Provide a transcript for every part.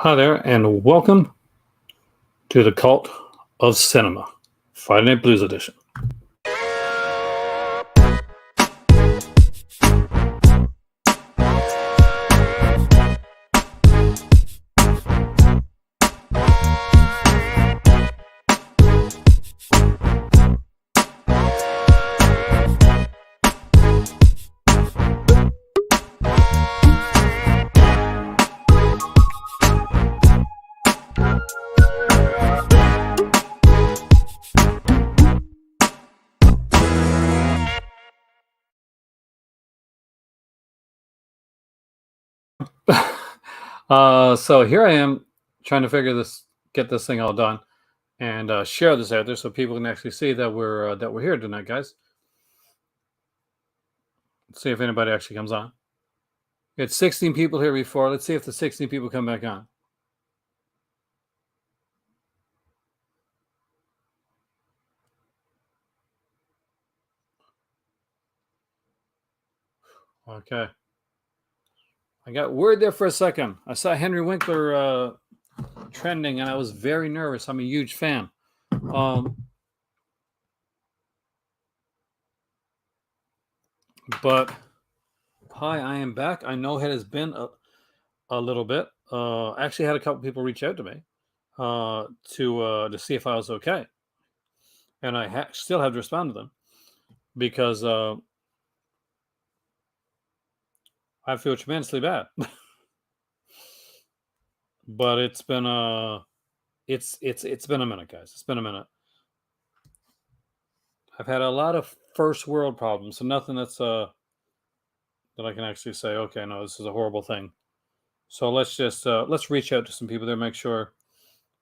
Hi there, and welcome to the Cult of Cinema, Friday Night Blues Edition. So here I am trying to get this thing all done, and share this out there so people can actually see that we're here tonight, guys. Let's see if anybody actually comes on. We had 16 people here before. Let's see if the 16 people come back on. Okay. I got word there for a second. I saw Henry Winkler trending, and I was very nervous. I'm a huge fan. But hi, I am back. I know it has been a little bit. I actually had a couple people reach out to me to see if I was okay, and I still have to respond to them because I feel tremendously bad. But it's been it's been a minute, guys. It's been a minute. I've had a lot of first world problems, so nothing that's that I can actually say, okay, no, this is a horrible thing. So let's just let's reach out to some people there, make sure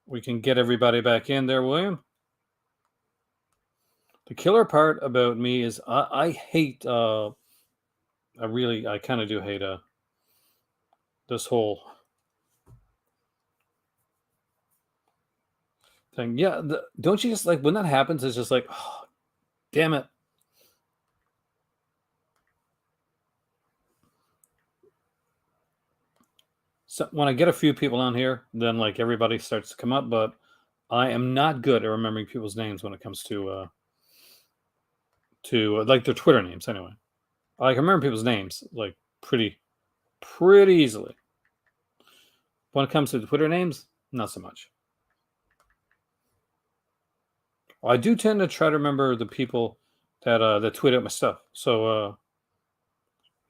we can get everybody back in there, William. The killer part about me is I hate I kind of do hate this whole thing. Yeah, don't you just like when that happens? It's just like, oh, damn it. So when I get a few people on here, then like everybody starts to come up, but I am not good at remembering people's names when it comes to like their Twitter names anyway. I can remember people's names like pretty easily. When it comes to the Twitter names, not so much. I do tend to try to remember the people that tweet out my stuff. So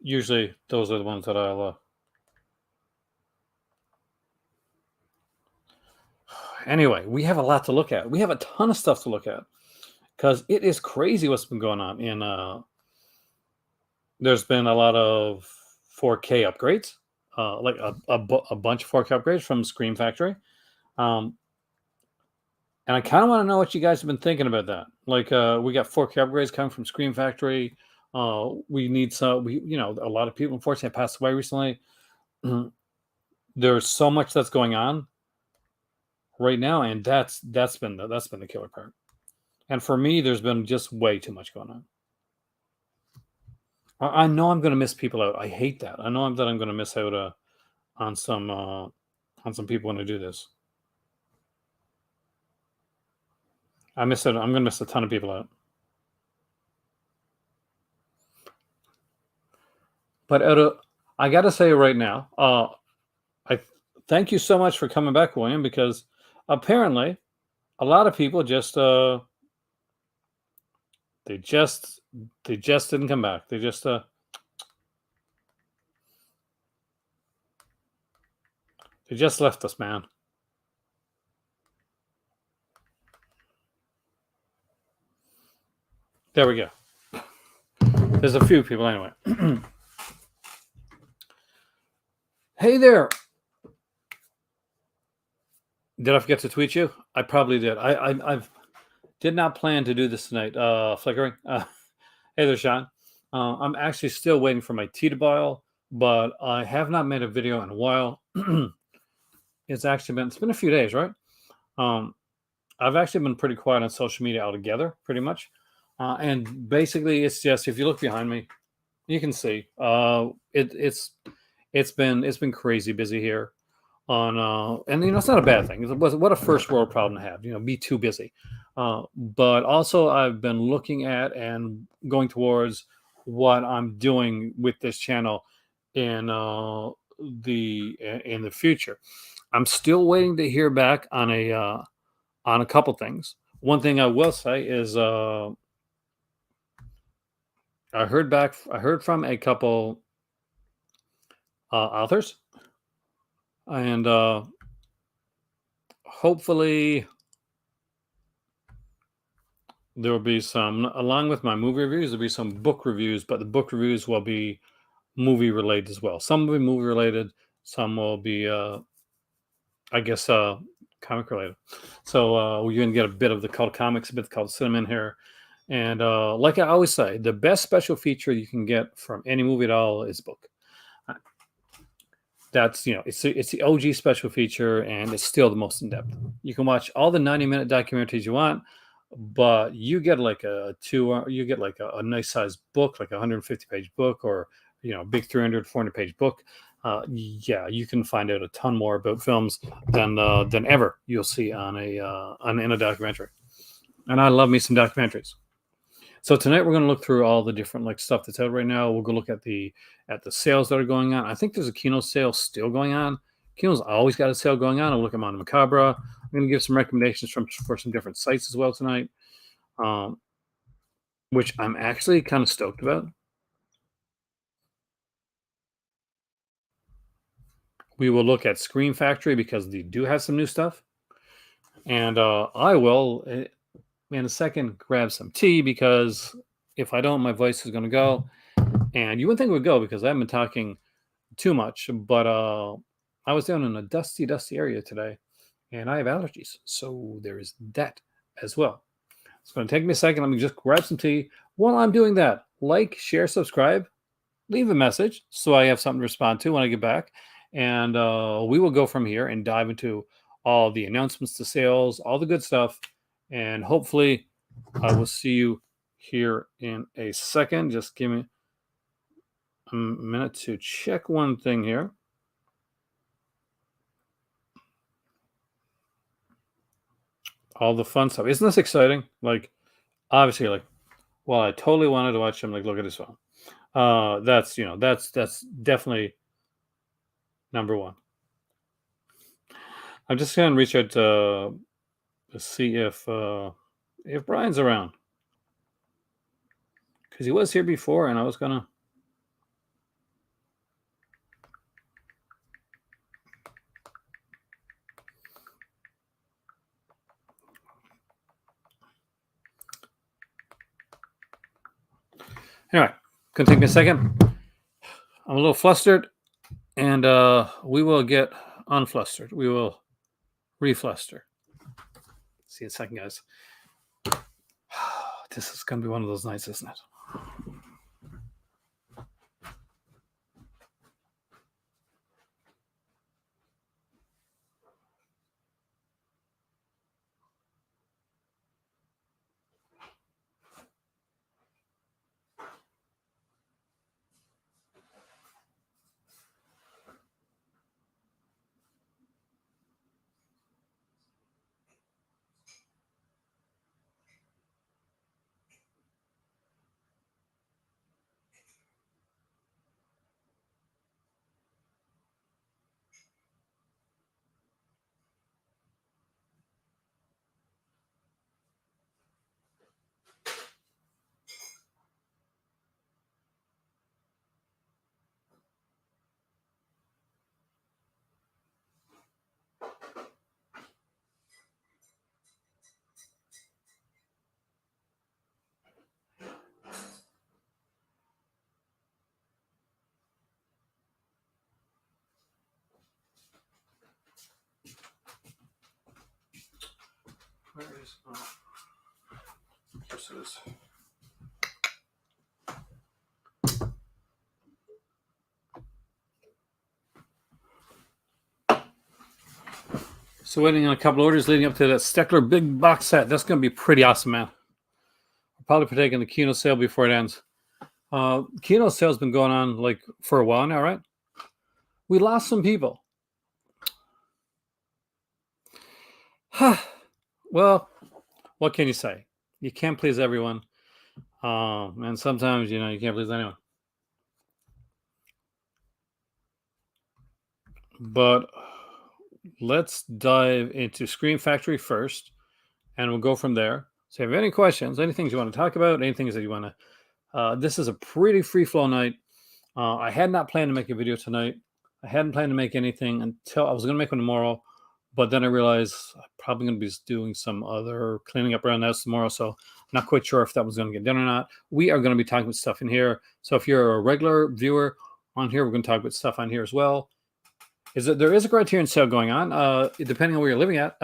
usually those are the ones that I'll. Anyway, we have a lot to look at. We have a ton of stuff to look at because it is crazy what's been going on. There's been a lot of 4K upgrades, like a bunch of 4K upgrades from Scream Factory. And I kind of want to know what you guys have been thinking about that. Like, we got 4K upgrades coming from Scream Factory. We need some. A lot of people unfortunately have passed away recently. There's so much that's going on right now, and that's been the killer part. And for me, there's been just way too much going on. I know I'm going to miss people out. I hate that. I know that I'm going to miss out on some people when I do this. I'm going to miss a ton of people out. But I got to say right now, I thank you so much for coming back, William, because apparently a lot of people just they just didn't come back. They just left us, man. There we go. There's a few people anyway. Hey there. Did I forget to tweet you? I probably did. I did not plan to do this tonight. Flickering. Hey there, Sean. I'm actually still waiting for my tea to boil, but I have not made a video in a while. It's been a few days, right? I've actually been pretty quiet on social media altogether, pretty much. And basically, it's just if you look behind me, you can see it's been crazy busy here. on, and it's not a bad thing. What a first world problem to have. Be too busy. But also, I've been looking at and going towards what I'm doing with this channel in the future. I'm still waiting to hear back on a couple things. One thing I will say is I heard from a couple authors, and hopefully there will be some, along with my movie reviews, there'll be some book reviews, but the book reviews will be movie related as well. Some will be movie related, some will be I guess comic related. So we're going to get a bit of the cult comics, a bit called cinema in here. And like I always say, the best special feature you can get from any movie at all is book. That's it's the OG special feature, and it's still the most in depth. You can watch all the 90-minute documentaries you want, but you get like you get like a nice sized book, like a 150-page book, or big 300-400-page book. Yeah, you can find out a ton more about films than ever you'll see in a documentary. And I love me some documentaries. So tonight we're going to look through all the different stuff that's out right now. We'll go look at the sales that are going on. I think there's a Kino sale still going on. Kino's always got a sale going on. I'll look at Mondo Macabre. I'm going to give some recommendations for some different sites as well tonight, which I'm actually kind of stoked about. We will look at Screen Factory because they do have some new stuff. And I will, in a second, grab some tea because if I don't, my voice is going to go. And you wouldn't think it would go because I haven't been talking too much. But I was down in a dusty area today, and I have allergies. So there is that as well. It's going to take me a second. Let me just grab some tea. While I'm doing that, like, share, subscribe, leave a message so I have something to respond to when I get back. And we will go from here and dive into all the announcements, the sales, all the good stuff. And hopefully I will see you here in a second. Just give me a minute to check one thing here. All the fun stuff. Isn't this exciting? Obviously, well, I totally wanted to watch him. Look at his phone. That's definitely number one. I'm just going to reach out to see if Brian's around, because he was here before, and I was gonna. Anyway, gonna take me a second. I'm a little flustered, and we will get unflustered. We will refluster. See you in a second, guys. This is gonna be one of those nights, isn't it? Where is? Yes, it is. So waiting on a couple orders leading up to that Steckler big box set. That's going to be pretty awesome, man. I'll probably partake in the Kino sale before it ends. Kino sale's been going on for a while now, right? We lost some people. Well, what can you say? You can't please everyone, and sometimes you can't please anyone. But let's dive into Scream Factory first, and we'll go from there. So, if you have any questions, any things you want to talk about, any things that you want to, this is a pretty free flow night. I had not planned to make a video tonight. I hadn't planned to make anything until I was going to make one tomorrow, but then I realized I'm probably going to be doing some other cleaning up around the house tomorrow. So I'm not quite sure if that was going to get done or not. We are going to be talking about stuff in here. So if you're a regular viewer on here, we're going to talk about stuff on here as well. There is a Criterion sale going on, depending on where you're living at.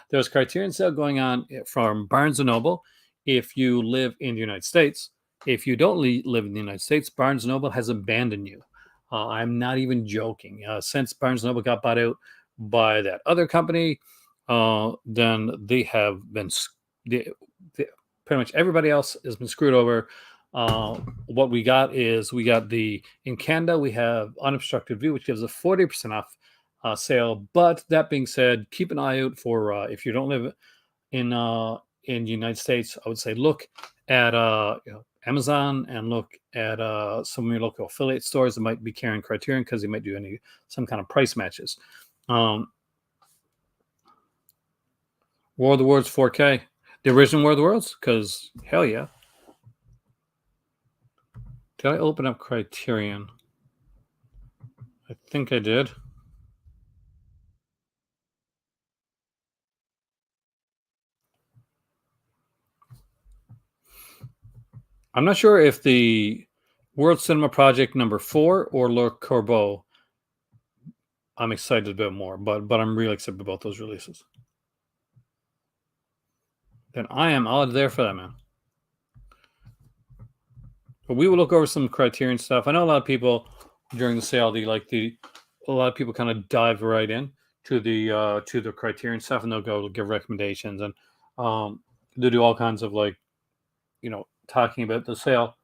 There's a Criterion sale going on from Barnes& and Noble if you live in the United States. If you don't live in the United States, Barnes& and Noble has abandoned you. I'm not even joking. Since Barnes& and Noble got bought out by that other company, then they have been pretty much everybody else has been screwed over. What we got in Canada, we have unobstructed view, which gives a 40% off sale. But that being said, keep an eye out for if you don't live in the United States, I would say look at Amazon and look at some of your local affiliate stores that might be carrying Criterion because they might do some kind of price matches. War of the Worlds 4K, the original War of the Worlds, because hell yeah. Did I open up Criterion? I think I did. I'm not sure if the World Cinema Project #4 or Le Corbeau I'm excited about more, but I'm really excited about those releases. Then I am all there for that, man. But we will look over some Criterion stuff. I know a lot of people during the sale, a lot of people kind of dive right in to the Criterion stuff, and they'll go give recommendations, and they do all kinds of talking about the sale.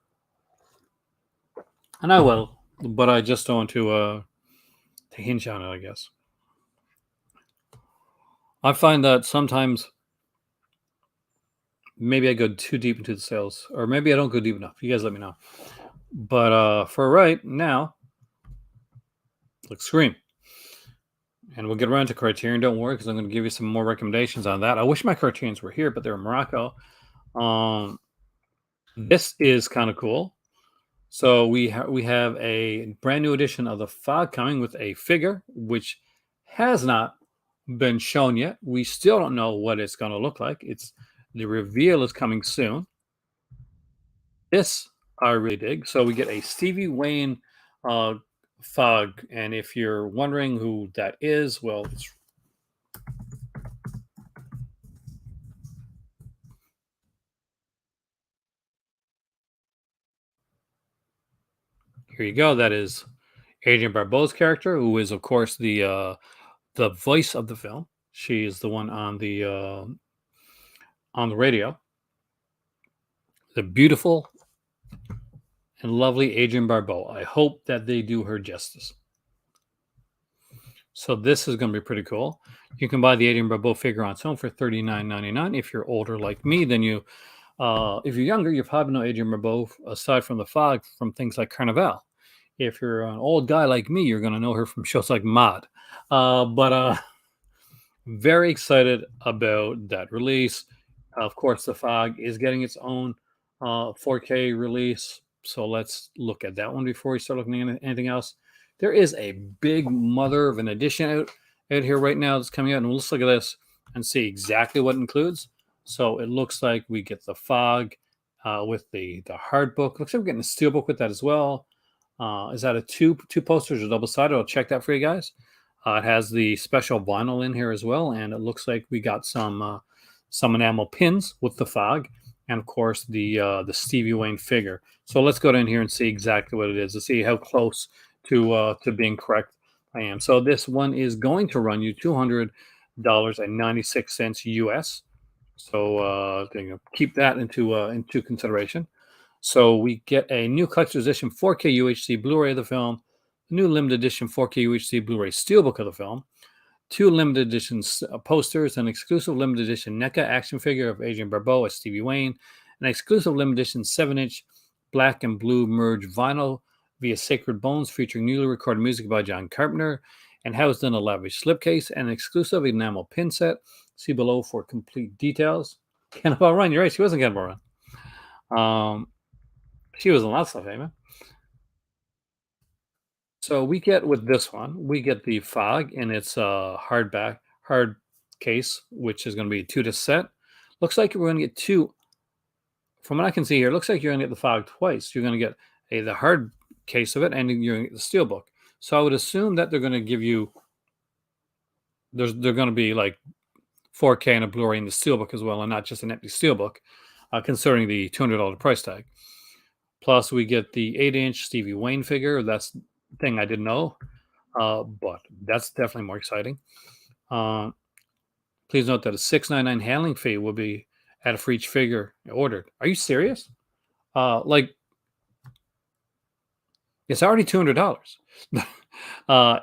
And I will, but I just don't want to hinge on it, I guess. I find that sometimes maybe I go too deep into the sales, or maybe I don't go deep enough. You guys let me know. But for right now, let's Scream. And we'll get around to Criterion. Don't worry, because I'm going to give you some more recommendations on that. I wish my Criterions were here, but they're in Morocco. This is kind of cool. So we have a brand new edition of The Fog coming with a figure, which has not been shown yet. We still don't know what it's going to look like. The reveal is coming soon. This I really dig. So we get a Stevie Wayne Fog, and if you're wondering who that is, well, here you go. That is Adrienne Barbeau's character, who is, of course, the voice of the film. She is the one on the radio. The beautiful and lovely Adrienne Barbeau. I hope that they do her justice. So this is going to be pretty cool. You can buy the Adrienne Barbeau figure on its own for $39.99. If you're older like me, then if you're younger, you probably know Adrienne Barbeau aside from The Fog from things like Carnival. If you're an old guy like me, you're going to know her from shows like Maude. But very excited about that release. Of course, The Fog is getting its own 4K release. So let's look at that one before we start looking at anything else. There is a big mother of an edition out here right now that's coming out. And let's look at this and see exactly what it includes. So it looks like we get The Fog with the hard book. Looks like we're getting a steel book with that as well. Is that a two posters or double-sided? I'll check that for you guys. It has the special vinyl in here as well. And it looks like we got some enamel pins with The Fog. And of course, the Stevie Wayne figure. So let's go down here and see exactly what it is to see how close to being correct I am. So this one is going to run you $200.96 US. So keep that into consideration. So we get a new collector's edition 4K UHD Blu-ray of the film, new limited edition 4K UHD Blu-ray steelbook of the film, two limited edition posters, an exclusive limited edition NECA action figure of Adrian Barbeau as Stevie Wayne, an exclusive limited edition 7-inch black and blue merge vinyl via Sacred Bones featuring newly recorded music by John Carpenter and housed in a lavish slipcase, and an exclusive enamel pin set. See below for complete details. Cannonball Run, you're right, she wasn't Cannonball Run. She was in lots of stuff, man. So we get with this one, we get the fog in its hard case, which is going to be 2-disc set. Looks like we're going to get two. From what I can see here, it looks like you're going to get the fog twice. You're going to get the hard case of it, and you're going to get the steelbook. So I would assume that they're going to give you. They're going to be like 4K and a Blu-ray in the steelbook as well, and not just an empty steelbook, considering the $200 price tag. Plus, we get the 8-inch Stevie Wayne figure. That's the thing I didn't know, but that's definitely more exciting. Please note that a $6.99 handling fee will be added for each figure ordered. Are you serious? Like, it's already $200.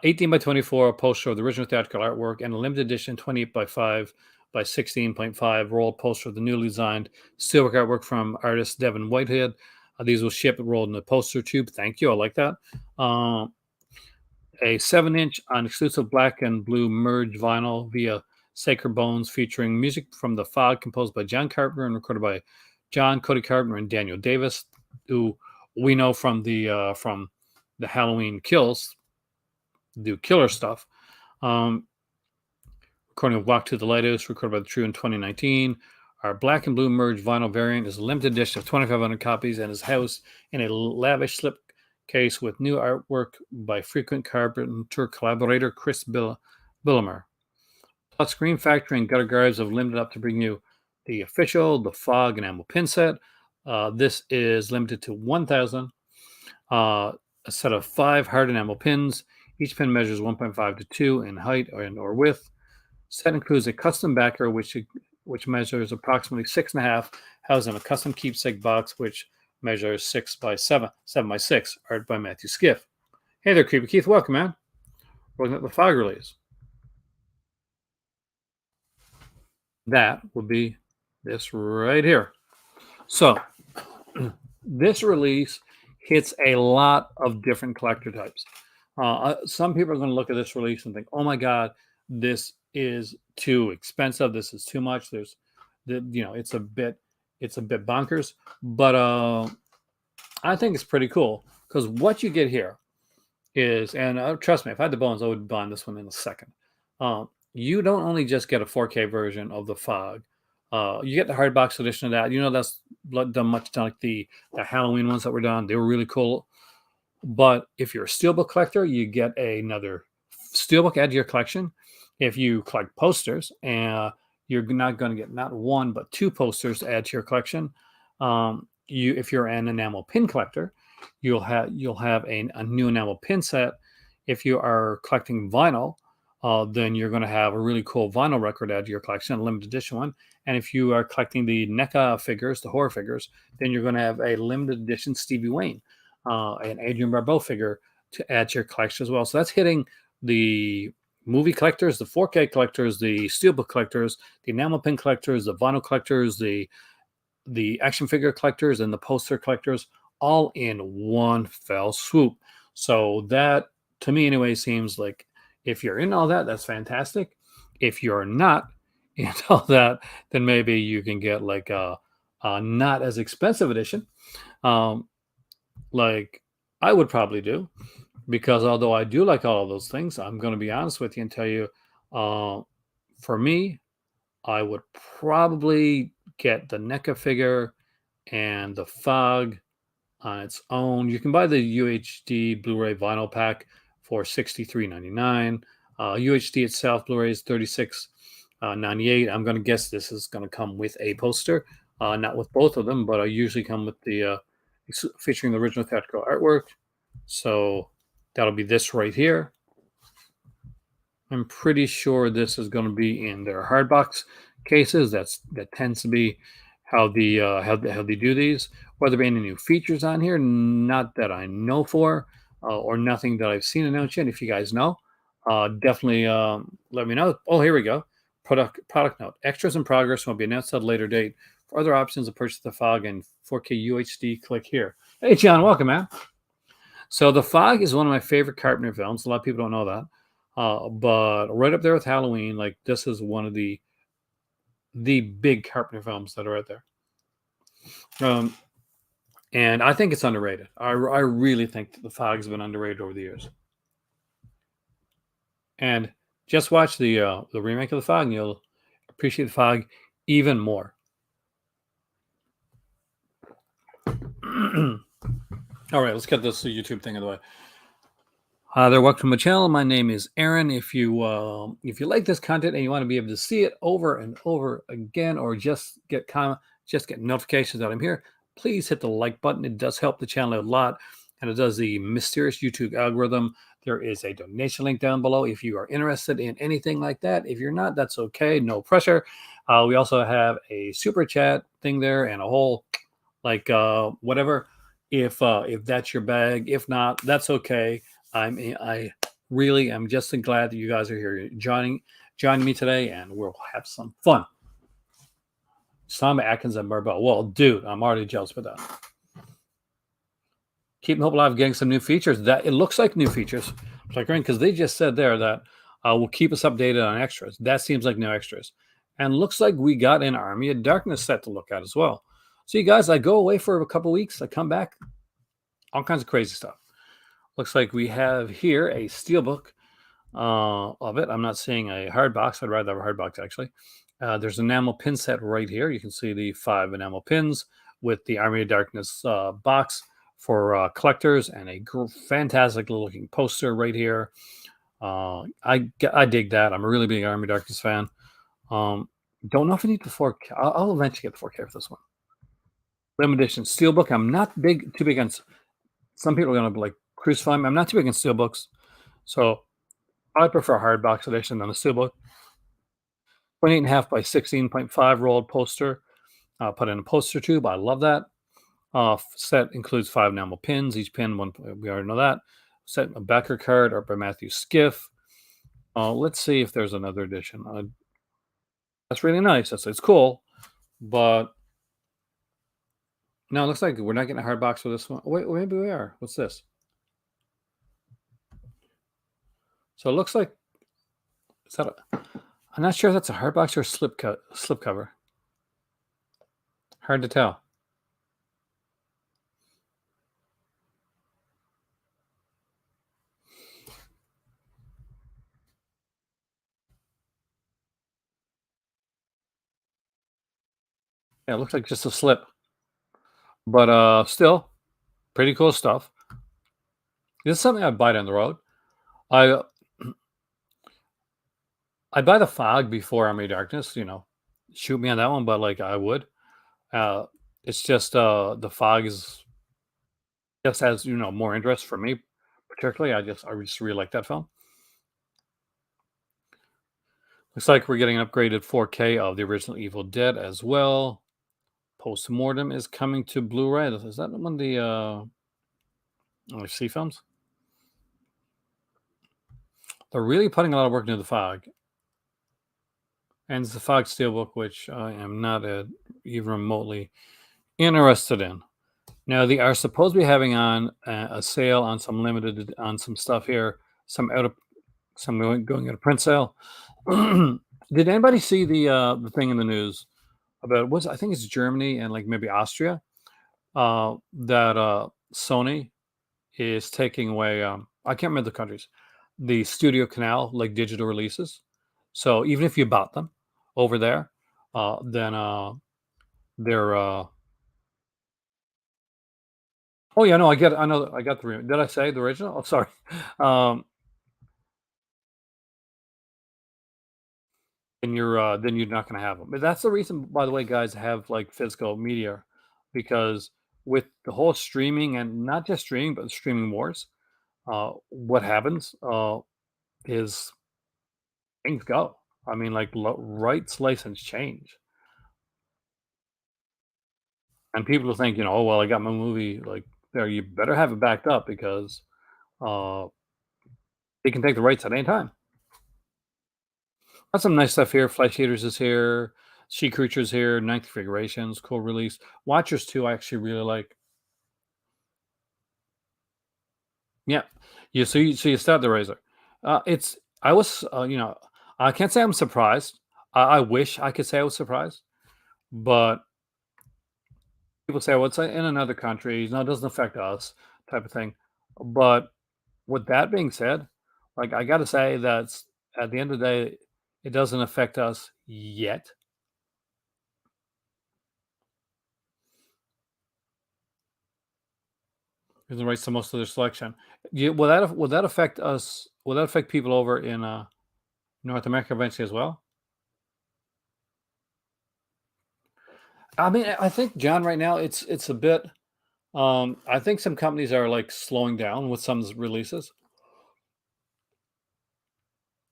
18 by 24 poster of the original theatrical artwork and a limited edition 28 by 5 by 16.5 rolled poster of the newly designed steelbook artwork from artist Devin Whitehead. These will ship rolled in the poster tube. Thank you. I like that. A 7-inch on exclusive black and blue merge vinyl via Sacred Bones featuring music from The Fog composed by John Carpenter and recorded by John Cody Carpenter and Daniel Davis, who we know from the Halloween Kills, do killer stuff. Recording of Walk to the Lighthouse, recorded by The True in 2019. Our black and blue merge vinyl variant is a limited edition of 2,500 copies and is housed in a lavish slip case with new artwork by frequent Carpenter collaborator Chris Billimer. Plus, Screen Factory and Gutter Guards have limited up to bring you the official The Fog enamel pin set. This is limited to 1,000. A set of 5 hard enamel pins. Each pin measures 1.5 to 2 in height or width. Set includes a custom backer, which measures approximately 6.5, housed in a custom keepsake box, which measures 6 by 7 by 6, art by Matthew Skiff. Hey there, Creepy Keith. Welcome, man. We're looking at the Fog release. That will be this right here. So, this release hits a lot of different collector types. Some people are going to look at this release and think, "Oh my God, this is too expensive. This is too much." It's a bit bonkers. But I think it's pretty cool because what you get here is, and trust me, if I had the bones, I would buy this one in a second. You don't only just get a 4K version of the Fog. You get the hardbox edition of that. That's done much like the Halloween ones that were done. They were really cool. But if you're a steelbook collector, you get another steelbook add to your collection. If you collect posters, you're not going to get not one but 2 posters to add to your collection. If you're an enamel pin collector, you'll have a new enamel pin set. If you are collecting vinyl, then you're going to have a really cool vinyl record add to your collection, a limited edition one. And if you are collecting the NECA figures, the horror figures, then you're going to have a limited edition Stevie Wayne, an Adrian Barbeau figure to add to your collection as well. So that's hitting the movie collectors, the 4K collectors, the steelbook collectors, the enamel pin collectors, the vinyl collectors, the action figure collectors, and the poster collectors, all in one fell swoop. So that, to me anyway, seems like if you're in all that, that's fantastic. If you're not in all that, then maybe you can get like a not as expensive edition, like I would probably do. Because although I do like all of those things, I'm going to be honest with you and tell you, for me, I would probably get the NECA figure and the Fog on its own. You can buy the UHD Blu-ray vinyl pack for $63.99. UHD itself, Blu-ray is $36.98. I'm going to guess this is going to come with a poster, not with both of them, but I usually come with the featuring the original theatrical artwork. So that'll be this right here. I'm pretty sure this is going to be in their hardbox cases. That tends to be how they do these. Whether there be any new features on here, not that I know for, or nothing that I've seen announced yet. If you guys know, definitely let me know. Oh, here we go. Product note: extras in progress will be announced at a later date. For other options to purchase the fog and 4K UHD, click here. Hey, John, welcome, man. So the fog is one of my favorite Carpenter films. A lot of people don't know that, but right up there with Halloween. Like this is one of the big Carpenter films that are out there. Um, and I think it's underrated. I really think that the fog has been underrated over the years. And just watch the remake of the fog, and you'll appreciate the fog even more. All right, let's get this YouTube thing out of the way. Hi there, welcome to my channel. My name is Aaron. If you like this content and you want to be able to see it over and over again, or just get notifications that I'm here, please hit the like button. It does help the channel a lot, and it does the mysterious YouTube algorithm. There is a donation link down below if you are interested in anything like that. If you're not, that's okay. No pressure. We also have a super chat thing there and a whole whatever. If that's your bag, if not, that's okay. I really am just glad that you guys are here joining me today, and we'll have some fun. Sam Atkins and Marble. Well, dude, I'm already jealous with that. Keeping Hope Alive, getting some new features. That it looks like new features, because they just said there that will keep us updated on extras. That seems like new extras, and looks like we got an Army of Darkness set to look at as well. So you guys, I go away for a couple weeks. I come back, all kinds of crazy stuff. Looks like we have here a steelbook of it. I'm not seeing a hard box. I'd rather have a hard box, actually. There's an enamel pin set right here. You can see the 5 enamel pins with the Army of Darkness box for collectors, and a fantastic looking poster right here. I dig that. I'm a really big Army of Darkness fan. Don't know if I need the 4K. I'll eventually get the 4K for this one. Limited edition steelbook. I'm not too big on. Some people are going to like crucify me. I'm not too big on steelbooks, so I prefer a hardbox edition than a steelbook. 28.5 by 16.5 rolled poster. Put in a poster tube. I love that. Set includes 5 enamel pins. Each pin, one. We already know that. Set a backer card art by Matthew Skiff. Let's see if there's another edition. That's really nice. It's cool, but no, it looks like we're not getting a hard box for this one. Wait, maybe we are. What's this? So it looks like I'm not sure if that's a hard box or a slip cover. Hard to tell. Yeah, it looks like just a slip. But still, pretty cool stuff. This is something I'd buy down the road. I'd buy the fog before Army of Darkness, shoot me on that one, but like I would. It's just the fog is just has more interest for me, particularly. I just really like that film. Looks like we're getting an upgraded 4K of the original Evil Dead as well. Postmortem is coming to Blu-ray. Is that one of the C films? They're really putting a lot of work into the fog. And it's the fog steelbook, which I am not even remotely interested in. Now, they are supposed to be having on a sale on some limited on some stuff here. Some going at a print sale. Did anybody see the thing in the news about I think it's Germany and like maybe Austria that Sony is taking away. I can't remember the countries. The Studio Canal like digital releases. So even if you bought them over there, then they're. Oh yeah, no, I get. I know. I got the. Did I say the original? Oh, sorry. And then you're not going to have them. But that's the reason, by the way, guys, have like physical media, because with the whole streaming, and not just streaming, but streaming wars, what happens is things go. I mean, like rights license change, and people think, oh well, I got my movie like there. You better have it backed up because uh, they can take the rights at any time. Got some nice stuff here. Flesh Eaters is here. Sea Creatures here. Ninth Configurations, cool release. Watchers 2, I actually really like. Yeah. You start the Razor. It's I was I can't say I'm surprised. I wish I could say I was surprised, but people say, "Well, it's in another country, no, it doesn't affect us," type of thing. But with that being said, like I gotta say that's at the end of the day, it doesn't affect us yet. Because it writes to most of their selection. Will that affect us? Will that affect people over in North America eventually as well? I mean, I think John, right now it's a bit. I think some companies are like slowing down with some releases.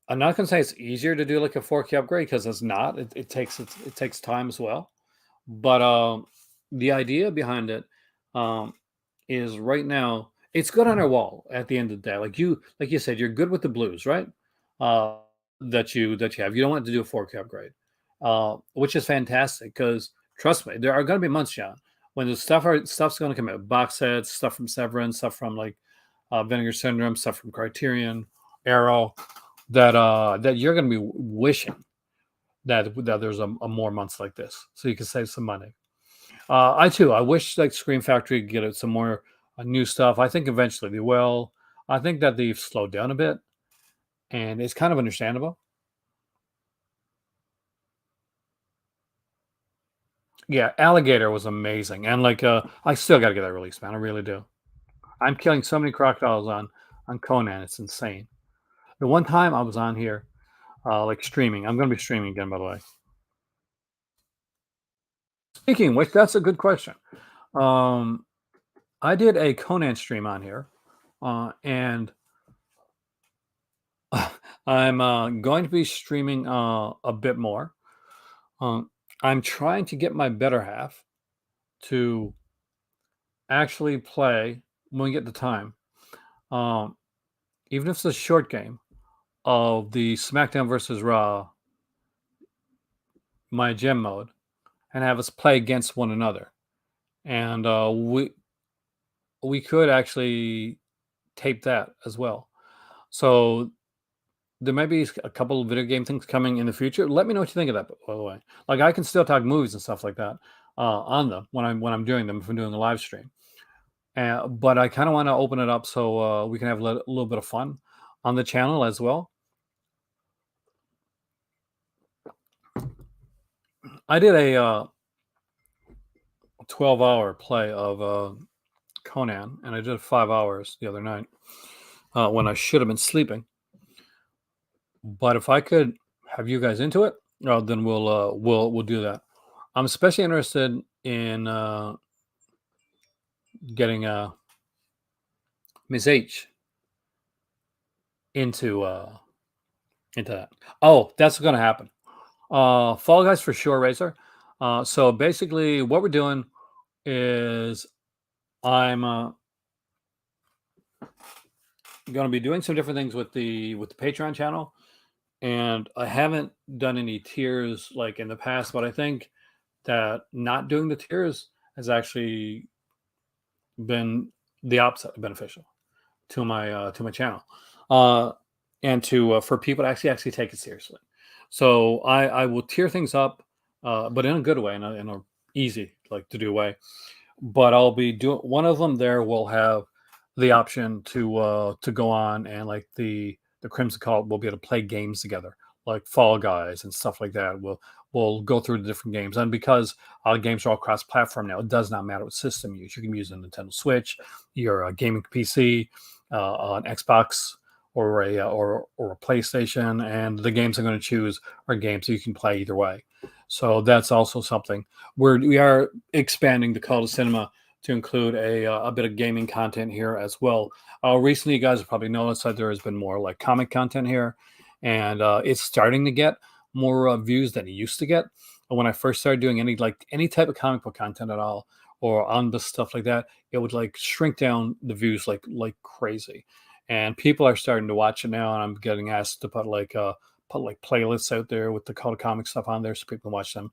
I'm not gonna say it's easier to do like a 4K upgrade because it's not. It takes time as well. But the idea behind it um, is right now it's good on our wall at the end of the day. Like you said, you're good with the blues, right? Uh, that you have. You don't want to do a 4K upgrade, which is fantastic because trust me, there are going to be months, John, when the stuff's going to come out. Box sets, stuff from Severin, stuff from like Vinegar Syndrome, stuff from Criterion, Arrow, that you're going to be wishing that there's a more months like this, so you can save some money. I too. I wish like Scream Factory could get out some more new stuff. I think eventually they will. I think that they've slowed down a bit, and it's kind of understandable. Yeah, Alligator was amazing, and like I still got to get that release, man. I really do. I'm killing so many crocodiles on Conan. It's insane. The one time I was on here, like streaming. I'm going to be streaming again, by the way. Speaking of which, that's a good question. Um, I did a Conan stream on here, and I'm going to be streaming a bit more. Um, I'm trying to get my better half to actually play when we get the time, um, even if it's a short game of the SmackDown versus Raw, my gem mode, and have us play against one another. And we could actually tape that as well. So there might be a couple of video game things coming in the future. Let me know what you think of that, by the way. Like I can still talk movies and stuff like that on them when I'm doing them if I'm doing a live stream. But I kind of want to open it up so we can have a little bit of fun on the channel as well. I did a 12-hour play of Conan, and I did 5 hours the other night when I should have been sleeping. But if I could have you guys into it, then we'll do that. I'm especially interested in getting Miss H into that. Oh, that's going to happen. Fall Guys for sure, Racer. So basically, what we're doing is I'm going to be doing some different things with the Patreon channel, and I haven't done any tiers like in the past, but I think that not doing the tiers has actually been the opposite of beneficial to my channel, uh, and to for people to actually take it seriously. So I will tier things up, but in a good way, in a easy like to do way. But I'll be doing one of them. There will have the option to go on and like the Crimson Cult will be able to play games together, like Fall Guys and stuff like that. We'll go through the different games, and because all the games are all cross-platform now, it does not matter what system you use. You can use a Nintendo Switch, your gaming PC, an Xbox, or a PlayStation, and the games I'm going to choose are games that you can play either way. So that's also something we are expanding the Call to Cinema to include a bit of gaming content here as well. Recently, you guys have probably noticed that there has been more like comic content here, and it's starting to get more views than it used to get. And when I first started doing any type of comic book content at all, or on the stuff like that, it would like shrink down the views like crazy. And people are starting to watch it now, and I'm getting asked to put like put like playlists out there with the color comic stuff on there so people can watch them.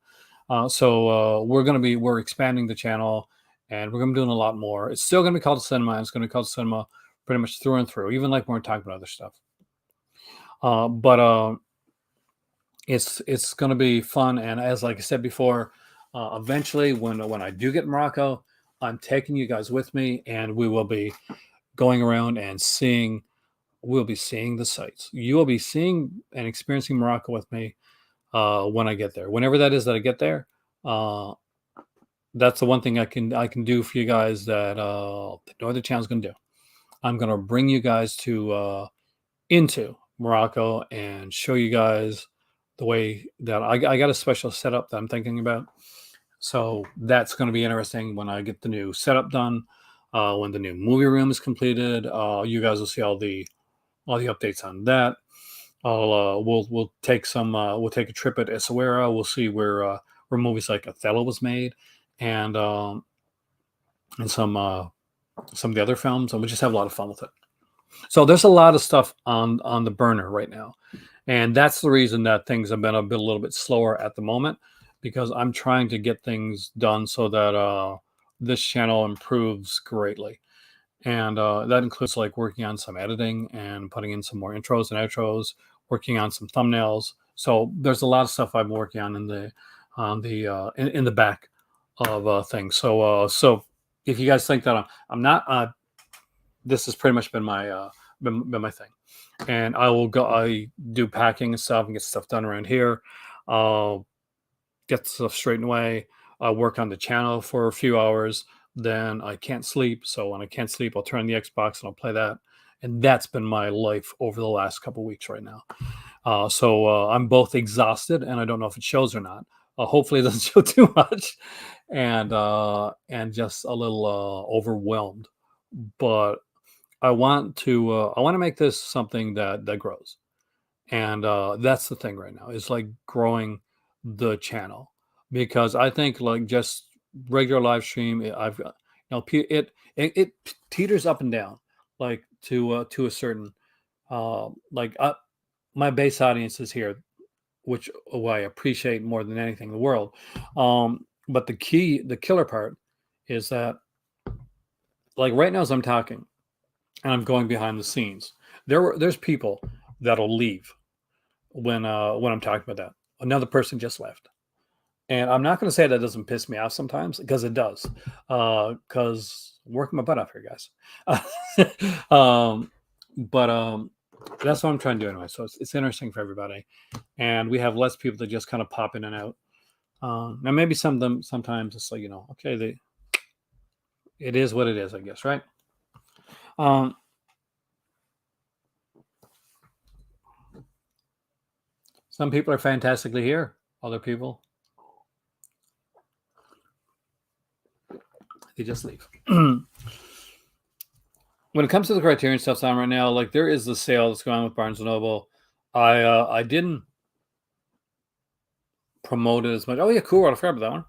We're expanding the channel, and we're gonna be doing a lot more. It's still gonna be called cinema. And it's gonna be called cinema pretty much through and through, even like when we're talking about other stuff. But it's going to be fun, and as like I said before, eventually when I do get in Morocco, I'm taking you guys with me, and we will be going around and seeing. We'll be seeing the sights. You will be seeing and experiencing Morocco with me when I get there. Whenever that is that I get there, uh, that's the one thing I can do for you guys that no other channel's going to do. I'm going to bring you guys to into Morocco and show you guys the way that I got a special setup that I'm thinking about. So that's going to be interesting when I get the new setup done. When the new movie room is completed, you guys will see all the updates on that. We'll take we'll take a trip at Essaouira. We'll see where movies like Othello was made, and some of the other films, and we just have a lot of fun with it. So there's a lot of stuff on the burner right now, and that's the reason that things have been a little bit slower at the moment, because I'm trying to get things done so that this channel improves greatly, and that includes like working on some editing and putting in some more intros and outros, working on some thumbnails. So there's a lot of stuff I'm working on in the back of things. So if you guys think that I'm not this has pretty much been been my thing, and I do packing and stuff and get stuff done around here. I'll get stuff straightened away. I work on the channel for a few hours, then I can't sleep. So when I can't sleep, I'll turn on the Xbox and I'll play that, and that's been my life over the last couple weeks right now. I'm both exhausted, and I don't know if it shows or not. Hopefully it doesn't show too much, and just a little overwhelmed. But I want to make this something that grows, and that's the thing right now. Is like growing the channel, because I think like just regular live stream, I've got it teeters up and down, like to a certain like my base audience is here, which I appreciate more than anything in the world. But the killer part is that like right now as I'm talking and I'm going behind the scenes, there's people that'll leave when I'm talking about that. Another person just left, and I'm not going to say that doesn't piss me off sometimes, because it does. Because I'm working my butt off here, guys. But that's what I'm trying to do anyway. So it's interesting for everybody, and we have less people that just kind of pop in and out. Now maybe some of them sometimes it's like, okay, it is what it is, I guess, right? Some people are fantastically here. Other people, they just leave. When it comes to the Criterion stuff's on right now, like there is the sale that's going on with Barnes and Noble. I didn't promote it as much. Oh yeah, cool. I forgot about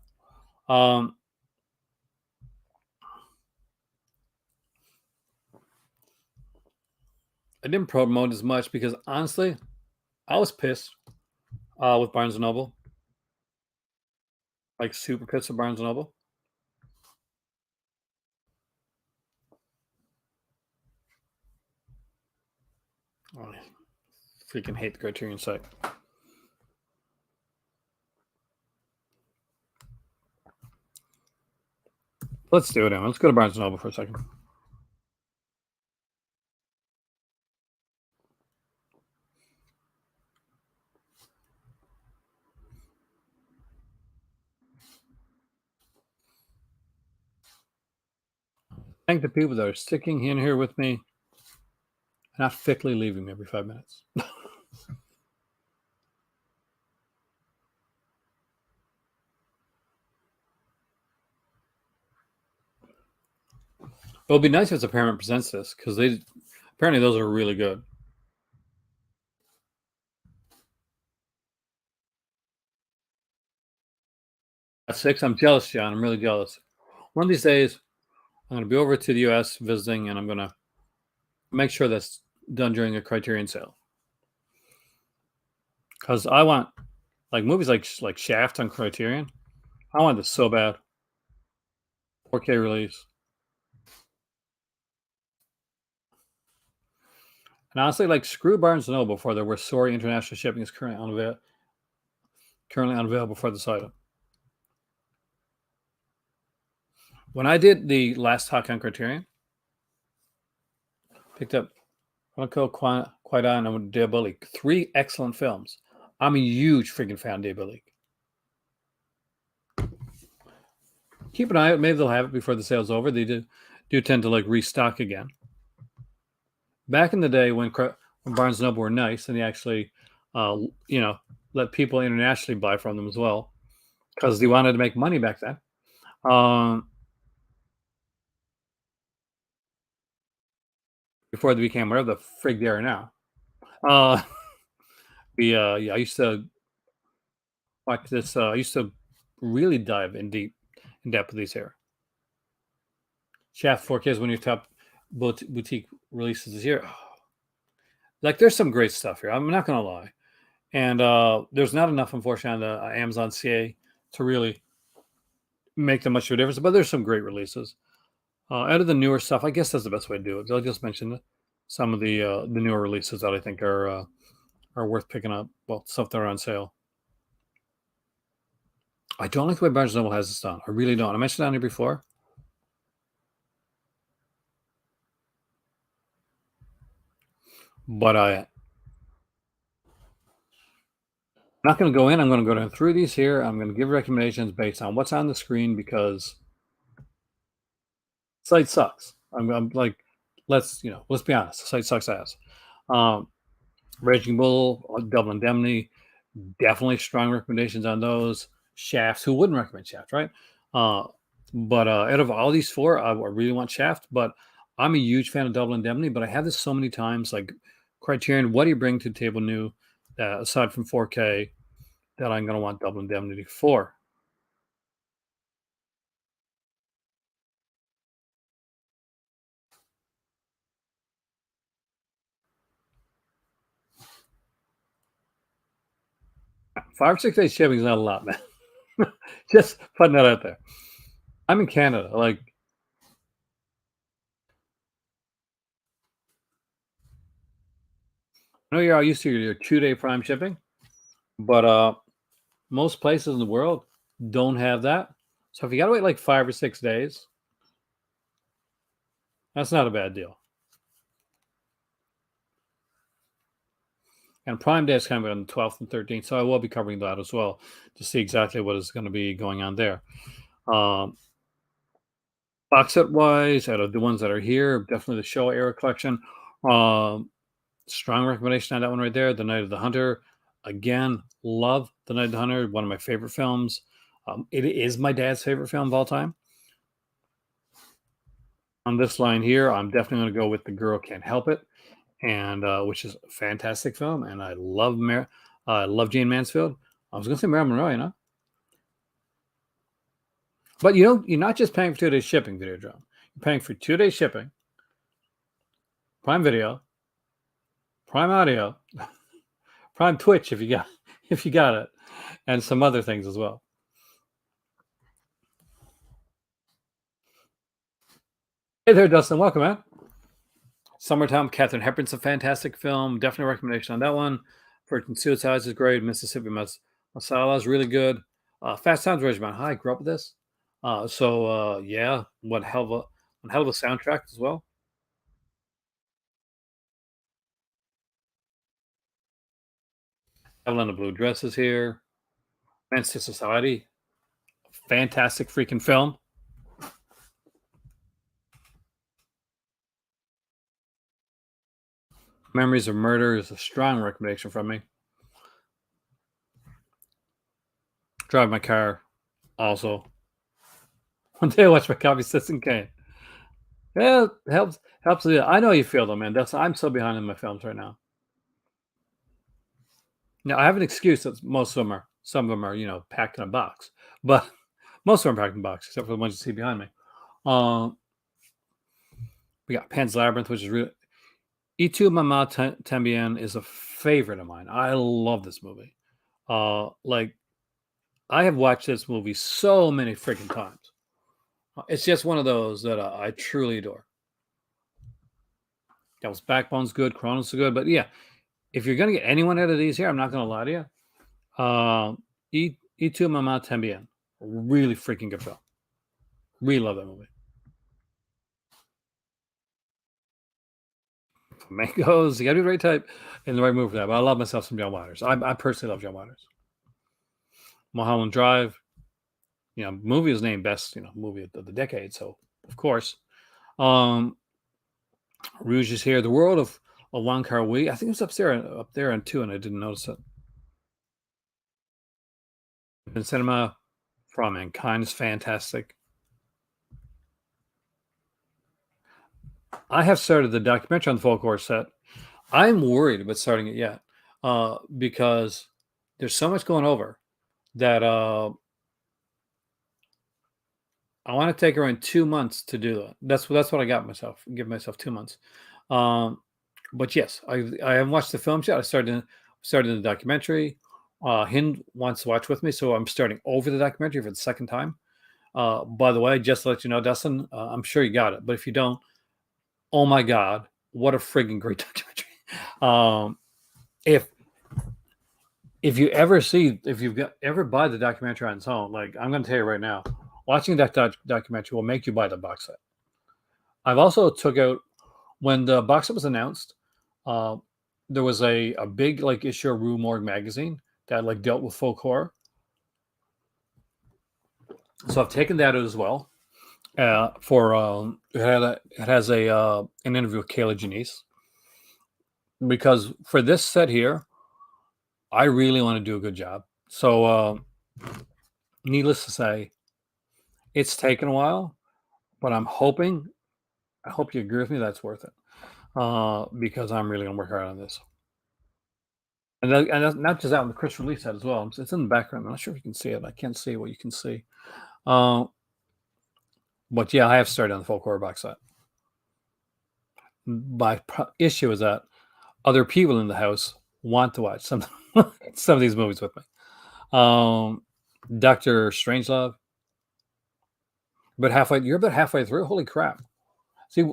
that one. I didn't promote as much because honestly, I was pissed with Barnes and Noble, like super pissed with Barnes and Noble. Oh, I freaking hate the Criterion site. Let's do it now. Let's go to Barnes and Noble for a second. Thank the people that are sticking in here with me, not thickly leaving me every 5 minutes. It would be nice if the Paramount presents this, because apparently those are really good. At 6, I'm jealous, John. I'm really jealous. One of these days, I'm going to be over to the U.S. visiting, and I'm going to make sure that's done during a Criterion sale. because I want like movies like Shaft on Criterion. I want this so bad. 4K release. And honestly, like screw Barnes and Noble for their we're sorry international shipping is currently unavailable for this item. When I did the last talk on Criterion, picked up Quantico, Quite On, and Diabolique. 3 excellent films. I'm a huge freaking fan of Diabolique. Keep an eye out. Maybe they'll have it before the sale's over. They do tend to like restock again. Back in the day when Barnes & Noble were nice and they actually, you know, let people internationally buy from them as well because they wanted to make money back then. Before they became whatever the frig they are now. Uh, yeah, I used to watch this. I used to really dive in depth with these here. Shaft 4K is one of your top boutique releases this year. Like, there's some great stuff here. I'm not gonna lie, and there's not enough, unfortunately, on the Amazon CA to really make them much of a difference. But there's some great releases. Out of the newer stuff, I guess that's the best way to do it. I'll just mention some of the newer releases that I think are worth picking up. Well, stuff that are on sale. I don't like the way Barnes& Noble has this done. I really don't. I mentioned it on here before. But I'm not going to go in. I'm going to go through these here. I'm going to give recommendations based on what's on the screen because the site sucks. I'm like, let's be honest. The site sucks ass. Raging Bull, Double Indemnity, definitely strong recommendations on those. Shafts, who wouldn't recommend Shaft, right? But out of all these 4, I really want Shaft, but I'm a huge fan of Double Indemnity, but I have this so many times, like Criterion, what do you bring to the table new, aside from 4K, that I'm going to want Double Indemnity for? Five or 6 days shipping is not a lot, man. Just putting that out there. I'm in Canada. Like, I know you're all used to your 2-day prime shipping, but most places in the world don't have that. So if you got to wait like 5 or 6 days, that's not a bad deal. And Prime Day is kind of on the 12th and 13th, so I will be covering that as well to see exactly what is going to be going on there. Box set wise, out of the ones that are here, definitely the Showa era collection. Strong recommendation on that one right there. The Night of the Hunter. Again, love The Night of the Hunter. One of my favorite films. It is my dad's favorite film of all time. On this line here, I'm definitely going to go with The Girl Can't Help It, and which is a fantastic film. And I love Jane Mansfield. I was going to say Marilyn Monroe, you know. But you're not just paying for 2 days shipping, Videodrome. You're paying for 2 days shipping, Prime Video, Prime Audio, Prime Twitch if you got it, and some other things as well. Hey there, Dustin. Welcome, man. Summertime, Katharine Hepburn's a fantastic film. Definitely a recommendation on that one. Virgin Suicides is great. Mississippi Masala is really good. Fast Times at Ridgemont High. Grew up with this. Yeah, one hell of a soundtrack as well. Evelyn the Blue Dress is here. Men's to Society. Fantastic freaking film. Memories of Murder is a strong recommendation from me. Drive My Car, also. One day I watch my copy Citizen Kane. Yeah, helps. I know how you feel though, man. I'm so behind in my films right now. Now I have an excuse that some of them are, packed in a box, but most of them are packed in a box, except for the ones you see behind me. We got Pan's Labyrinth, which is really. Y Tu Mama Tambien is a favorite of mine. I love this movie. Like I have watched this movie so many freaking times. It's just one of those that I truly adore. That was Backbone's good, Chronos is good, but yeah, if you're gonna get anyone out of these here, I'm not gonna lie to you. E two Mama Tambien, really freaking good film. Really love that movie. Mangoes, you gotta be the right type and the right move for that. But I love myself some John Waters. I personally love John Waters. Mulholland Drive, movie is named best, movie of the decade. So of course, um, Rouge is here. The World of Wong Kar Wai. I think it was up there on two, and I didn't notice it. In cinema, From Mankind is fantastic. I have started the documentary on the folk horror set. I'm worried about starting it yet, because there's so much going over that I want to take around 2 months to do that. That's what I got myself. Give myself 2 months. Um, but yes, I haven't watched the film yet. I started the documentary. Hind wants to watch with me, so I'm starting over the documentary for the second time. By the way, just to let you know, Dustin, I'm sure you got it, but if you don't, oh my god, what a friggin' great documentary! Um, if if you ever buy the documentary on its own, like I'm going to tell you right now, watching that documentary will make you buy the box set. I've also took out when the box set was announced. Uh, there was a big like issue of Rue Morgue magazine that like dealt with folk horror. So I've taken that out as well. For it has a an interview with Kayla Janice because for this set here, I really want to do a good job. So needless to say, it's taken a while, but I hope you agree with me. That's worth it because I'm really gonna work hard on this. And that's not just that one. The Chris release that as well. It's in the background. I'm not sure if you can see it. I can't see what you can see. Uh, but yeah, I have started on the folk horror box set. My issue is that other people in the house want to watch some some of these movies with me. Um, Doctor Strangelove, but you're about halfway through. Holy crap! See,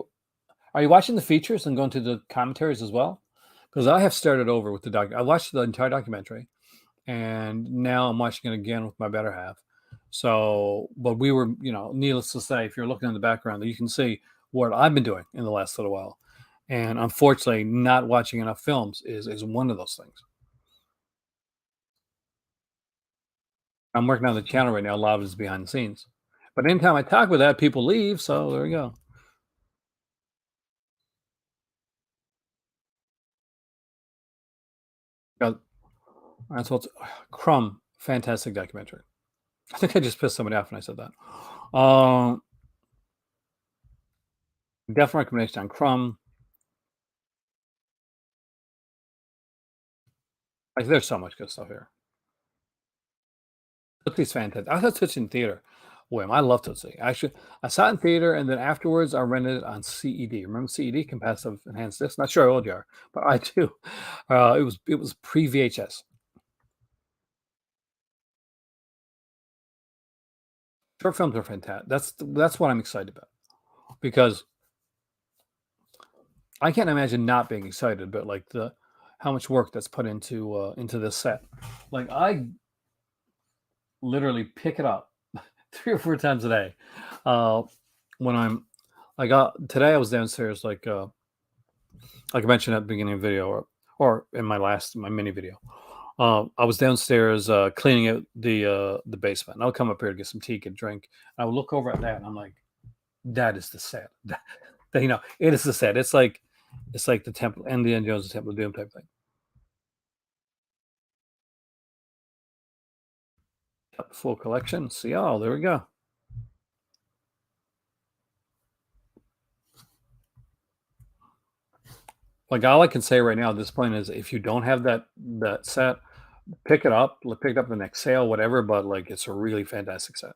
are you watching the features and going to the commentaries as well? Because I have started over with the doc. I watched the entire documentary, and now I'm watching it again with my better half. So, but we were, needless to say, if you're looking in the background, you can see what I've been doing in the last little while. And unfortunately, not watching enough films is one of those things. I'm working on the channel right now. A lot of it is behind the scenes. But anytime I talk with that, people leave. So there we go. Uh, That's what's Crumb. Fantastic documentary. I think I just pissed somebody off when I said that. Definite recommendation on Crumb. Like, there's so much good stuff here. Tootsie's fantastic. I saw Tootsie in theater. Boy, I love Tootsie. Actually, I saw it in theater, and then afterwards, I rented it on CED. Remember CED, Capacitive Enhanced Disc? Not sure how old you are, but I do. It was pre VHS. Short films are fantastic. That's what I'm excited about because I can't imagine not being excited about like the how much work that's put into this set. Like I literally pick it up 3 or 4 times a day. Uh, when I got today, I was downstairs like I mentioned at the beginning of the video or in my mini video. I was downstairs cleaning out the basement. And I'll come up here to get some tea, get a drink. And I would look over at that, and I'm like, that is the set. It is the set. It's like the Temple, Indiana Jones, the Temple of Doom type thing. Full collection. See, oh, there we go. Like all I can say right now at this point is if you don't have that set, pick it up. Pick it up the next sale, whatever. But like, it's a really fantastic set.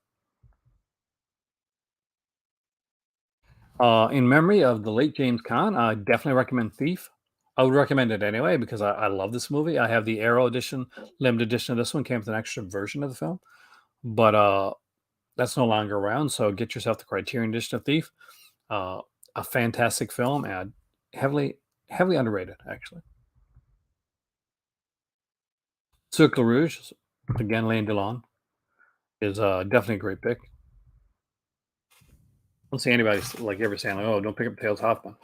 In memory of the late James Caan, I definitely recommend Thief. I would recommend it anyway because I love this movie. I have the Arrow edition, limited edition of this one. Came with an extra version of the film, but that's no longer around. So get yourself the Criterion edition of Thief. Uh, a fantastic film and heavily underrated actually. Circle Rouge, again, Lane Delon is definitely a great pick. I don't see anybody like ever saying like, "Oh, don't pick up Tails Hoffman."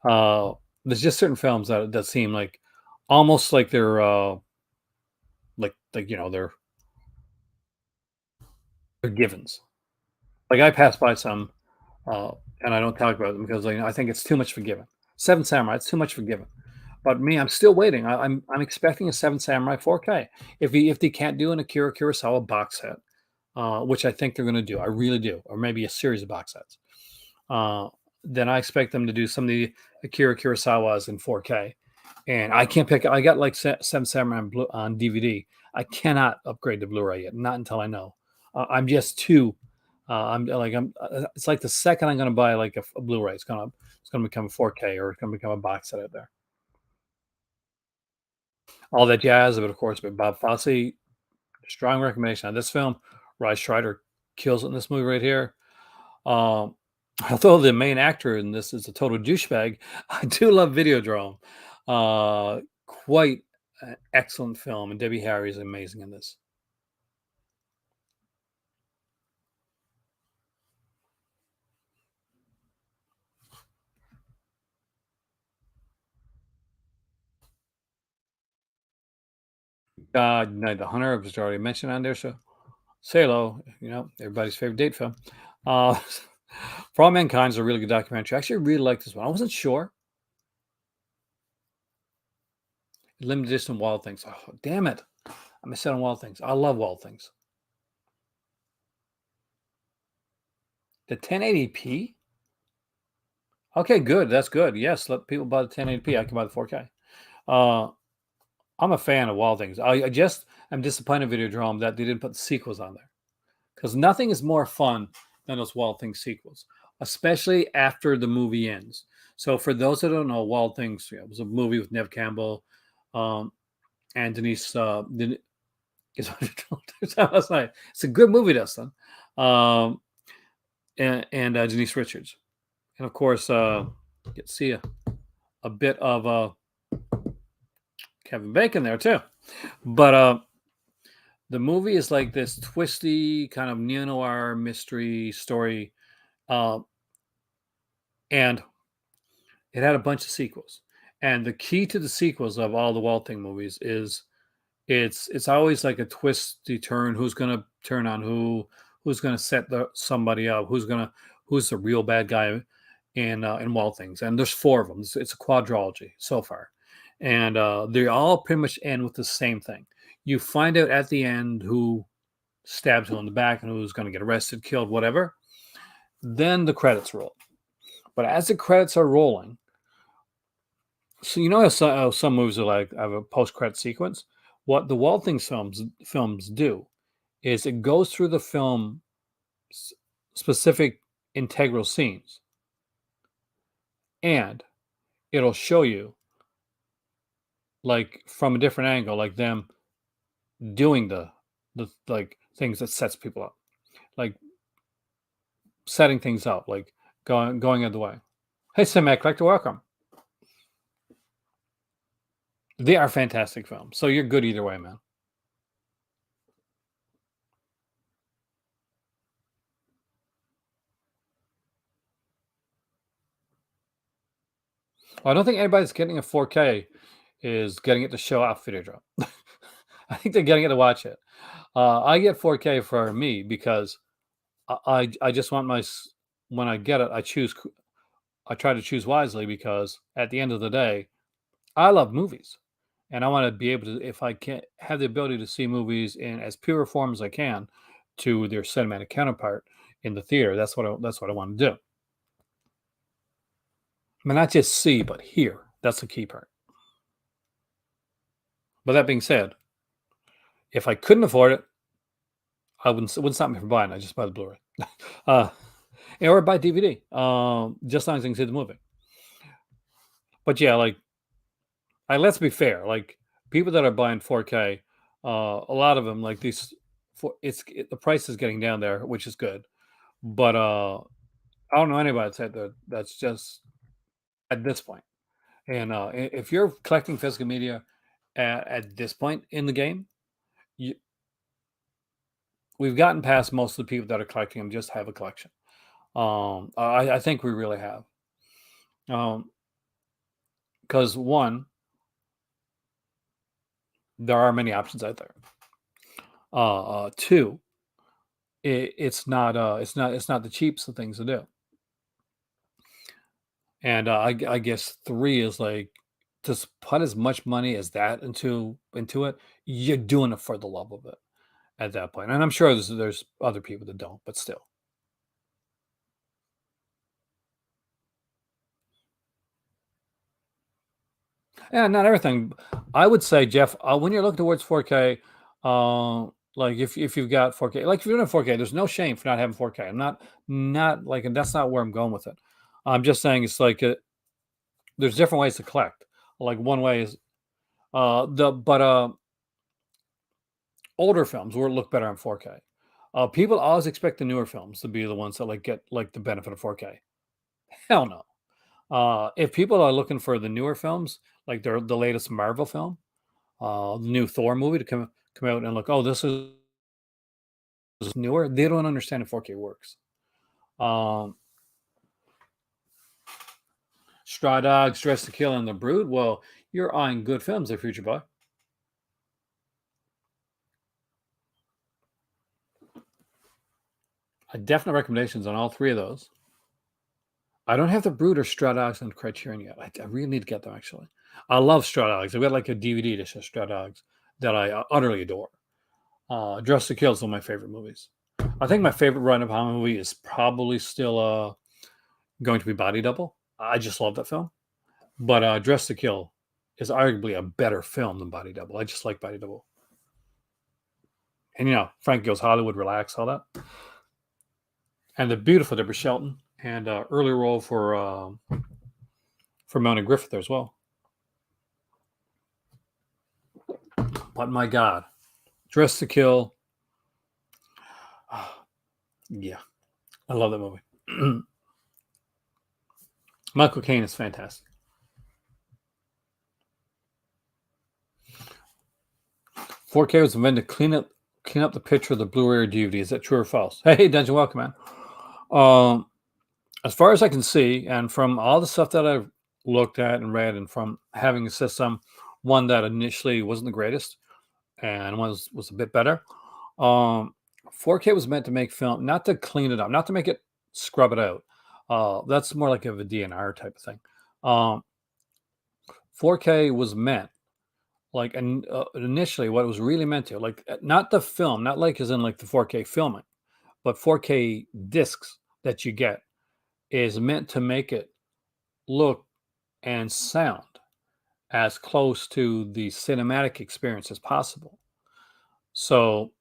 uh, there's just certain films that seem like almost like they're they're givens. Like I pass by some uh, and I don't talk about them because I think it's too much forgiven. Seven Samurai, it's too much forgiven. But me, I'm still waiting. I'm expecting a Seven Samurai 4K. If they can't do an Akira Kurosawa box set, which I think they're going to do, I really do, or maybe a series of box sets. Uh, then I expect them to do some of the Akira Kurosawas in 4K. And I can't pick. I got like Seven Samurai on DVD. I cannot upgrade to Blu-ray yet. Not until I know. I'm just too. I'm like I'm. It's like the second I'm going to buy like a Blu-ray, it's gonna become a 4K or it's going to become a box set out there. All that jazz, but of course, but Bob Fosse, strong recommendation on this film. Rye Schreider kills it in this movie right here. Um, although the main actor in this is a total douchebag, I do love Videodrome. Quite an excellent film, and Debbie Harry is amazing in this. Night the Hunter was already mentioned on there, so say hello. Everybody's favorite date film. Uh, For All Mankind is a really good documentary. I actually really like this one. I wasn't sure. Limited edition Wild Things. Oh, damn it. I missed out on Wild Things. I love Wild Things. The 1080p? Okay, good. That's good. Yes, let people buy the 1080p. I can buy the 4K. Uh, I'm a fan of Wild Things. I just am disappointed in Videodrome that they didn't put the sequels on there because nothing is more fun than those Wild Things sequels, especially after the movie ends. So for those that don't know, Wild Things it was a movie with Nev Campbell um, and Denise. Is last night. It's a good movie, Dustin, and Denise Richards, and of course, get to see a bit of Kevin Bacon there too. But the movie is like this twisty kind of neo noir mystery story, uh, and it had a bunch of sequels. And the key to the sequels of all the Walt Thing movies is it's always like a twisty turn. Who's going to turn on who? Who's going to set somebody up? Who's the real bad guy in Walt Things? And there's four of them. It's a quadrilogy so far, and they all pretty much end with the same thing. You find out at the end who stabs who in the back and who's going to get arrested, killed, whatever. Then the credits roll. But as the credits are rolling, so you know how some movies are like have a post-credit sequence. What the Walt Things films do is it goes through the film specific integral scenes, and it'll show you like from a different angle, like them doing the like things that sets people up, like setting things up, like going out the way. Hey, Matt Collector, welcome. They are fantastic films, so you're good either way, man. Well, I don't think anybody's getting a 4K is getting it to show off Videodrome. I think they're getting it to watch it. I get 4K for me because I just want when I get it, I try to choose wisely because at the end of the day, I love movies, and I want to be able to, if I can have the ability to see movies in as pure form as I can to their cinematic counterpart in the theater. That's what I want to do. I mean, not just see, but hear. That's the key part. But that being said, if I couldn't afford it, it wouldn't stop me from buying. I just buy the Blu-ray, uh, or buy DVD. Just as long as I can see the movie. But yeah, like let's be fair. Like people that are buying 4K, a lot of them like these. The price is getting down there, which is good. But I don't know anybody that said that. That's just at this point. And if you're collecting physical media at this point in the game, you, we've gotten past most of the people that are collecting them just have a collection. I think we really have. Because one, there are many options out there. Two, it's not the cheapest of things to do. And I guess three is like to put as much money as that into it. You're doing it for the love of it at that point. And I'm sure there's other people that don't, but still. Yeah, not everything. I would say, Jeff, when you're looking towards 4K, like if you've got 4K, like if you're doing 4K, there's no shame for not having 4K. I'm not like, and that's not where I'm going with it. I'm just saying it's like there's different ways to collect. Like one way is the but older films will look better on 4K. People always expect the newer films to be the ones that like get like the benefit of 4K. Hell no. If people are looking for the newer films, like the latest Marvel film, the new Thor movie to come out and look, oh, this is newer. They don't understand if 4K works. Um, Straw Dogs, Dress to Kill, and The Brood. Well, you're eyeing good films there, future boy. Definite recommendations on all three of those. I don't have The Brood or Straw Dogs and Criterion yet. I really need to get them actually. I love Straw Dogs. I've got like a DVD edition of Straw Dogs that I utterly adore. Dress to Kill is one of my favorite movies. I think my favorite run of horror movie is probably still going to be Body Double. I just love that film. But Dress to Kill is arguably a better film than Body Double. I just like Body Double. And Frank Goes Hollywood, Relax, all that. And the beautiful Deborah Shelton and early role for Mona Griffith there as well. But my God, Dress to Kill. Yeah, I love that movie. Michael Caine is fantastic. 4K was invented to clean up the picture of the Blu-ray or DVD. Is that true or false? Hey, Dungeon, welcome, man. As far as I can see, and from all the stuff that I've looked at and read, and from having a system, one that initially wasn't the greatest and was a bit better. 4K was meant to make film, not to clean it up, not to make it scrub it out. That's more like a DNR type of thing. 4K was meant like, and initially what it was really meant to, like, not the film, not like as in like the 4K filming, but 4K discs that you get is meant to make it look and sound as close to the cinematic experience as possible. So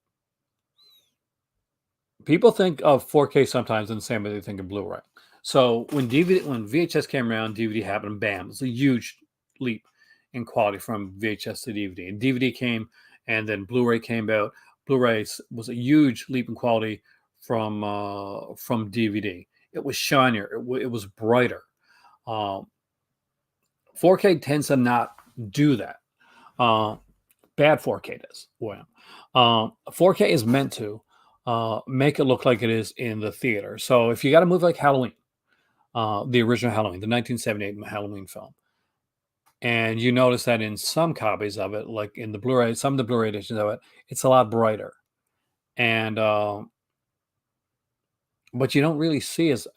people think of 4K sometimes in the same way they think of Blu-ray. So when VHS came around, DVD happened, bam, it's a huge leap in quality from VHS to DVD. And DVD came, and then Blu-ray came out. Blu-ray was a huge leap in quality from DVD. It was shinier. It was brighter. 4K tends to not do that. Bad 4K does. Well, 4K is meant to make it look like it is in the theater. So if you got a movie like Halloween, the original Halloween, the 1978 Halloween film, and you notice that in some copies of it, like in the Blu-ray, some of the Blu-ray editions of it, it's a lot brighter, and but you don't really see as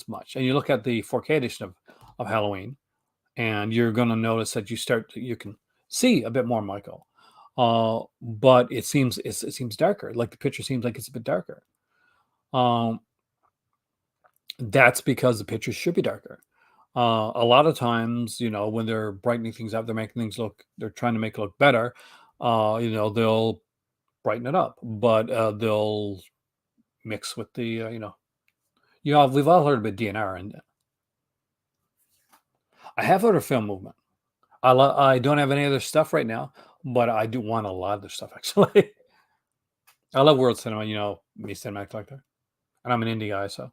much. And you look at the 4K edition of Halloween, and you're going to notice that you can see a bit more, Michael. But it seems darker. Like the picture seems like it's a bit darker. That's because the pictures should be darker. A lot of times, when they're brightening things up, they're trying to make it look better. They'll brighten it up, but they'll mix with the, we've all heard about DNR, and I have heard of film movement. I don't have any other stuff right now, but I do want a lot of their stuff actually. I love world cinema, me cinematic collector, and I'm an indie guy, so.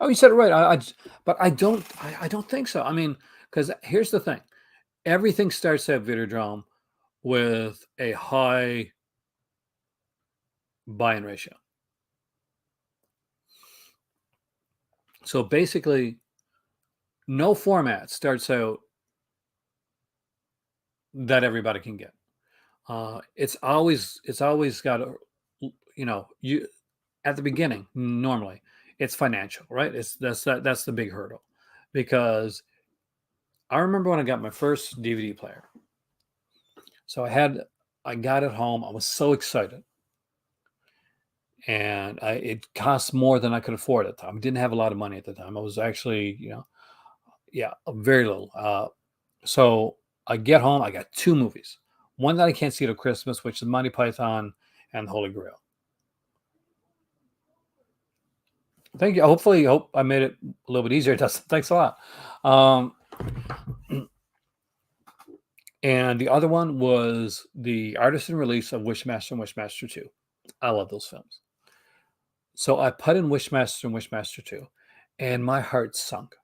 Oh, you said it right. But I don't think so. I mean, because here's the thing: everything starts at Videodrome with a high buy-in ratio. So basically, no format starts out that everybody can get. It's always got a, you at the beginning normally it's financial, right? That's the big hurdle, because I remember when I got my first DVD player. So I got it home. I was so excited, and it cost more than I could afford at the time. I didn't have a lot of money at the time. I was actually, yeah, very little. So I get home. I got two movies. One that I can't see till Christmas, which is Monty Python and the Holy Grail. Thank you. Hopefully, hope I made it a little bit easier. Dustin. Thanks a lot. Um, and the other one was the artisan release of Wishmaster and Wishmaster 2. I love those films. So I put in Wishmaster and Wishmaster 2, and my heart sunk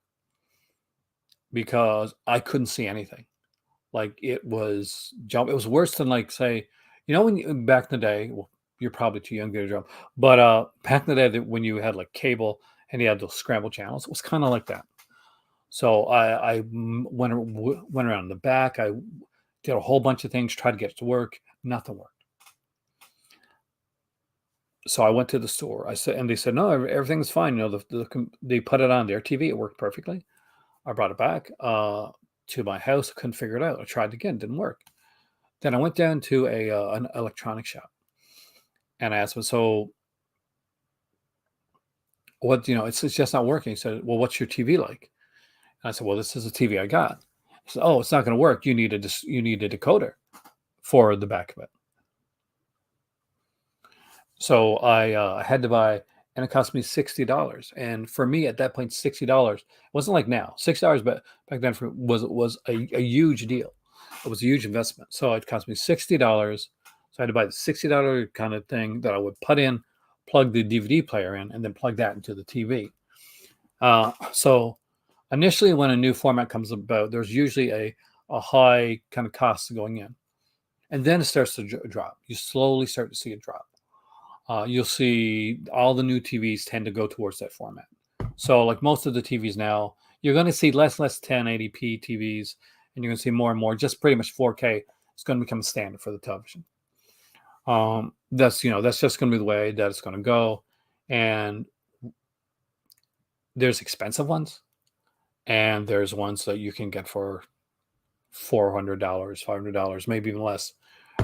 because I couldn't see anything. Like it was jump. It was worse than, like, say, when back in the day. Well, you're probably too young to get a drum, but back in the day when you had like cable and you had those scramble channels, it was kind of like that. So I went around the back. I did a whole bunch of things, tried to get it to work. Nothing worked. So I went to the store. I said, and they said, no, everything's fine. They put it on their TV. It worked perfectly. I brought it back to my house. Couldn't figure it out. I tried again. Didn't work. Then I went down to an electronic shop and I asked him, so what, it's just not working. He said, well, what's your TV like? And I said, well, this is a TV I got. He said, oh, it's not going to work. You need a decoder for the back of it. So I had to buy, and it cost me $60. And for me at that point, $60 wasn't like now. $6, but back then was a huge deal. It was a huge investment. So it cost me $60. So I had to buy the $60 kind of thing that I would put in, plug the DVD player in, and then plug that into the TV. So initially, when a new format comes about, there's usually a high kind of cost going in, and then it starts to drop. You slowly start to see it drop. You'll see all the new TVs tend to go towards that format. So, like most of the TVs now, you're going to see less 1080p TVs, and you're going to see more and more just pretty much 4K. It's going to become standard for the television. That's just going to be the way that it's going to go. And there's expensive ones, and there's ones that you can get for $400, $500, maybe even less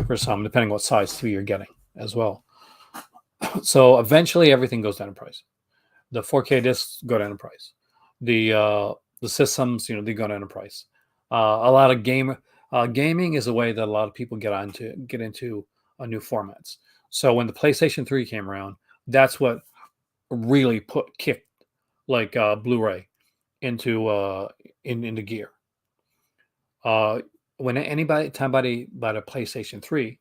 for some, depending what size TV you're getting as well. So eventually, everything goes down in price. The 4K discs go down in price. The systems, they go down in price. A lot of gaming is a way that a lot of people get into new formats. So when the PlayStation 3 came around, that's what really kicked like Blu-ray into gear. When somebody bought a PlayStation 3,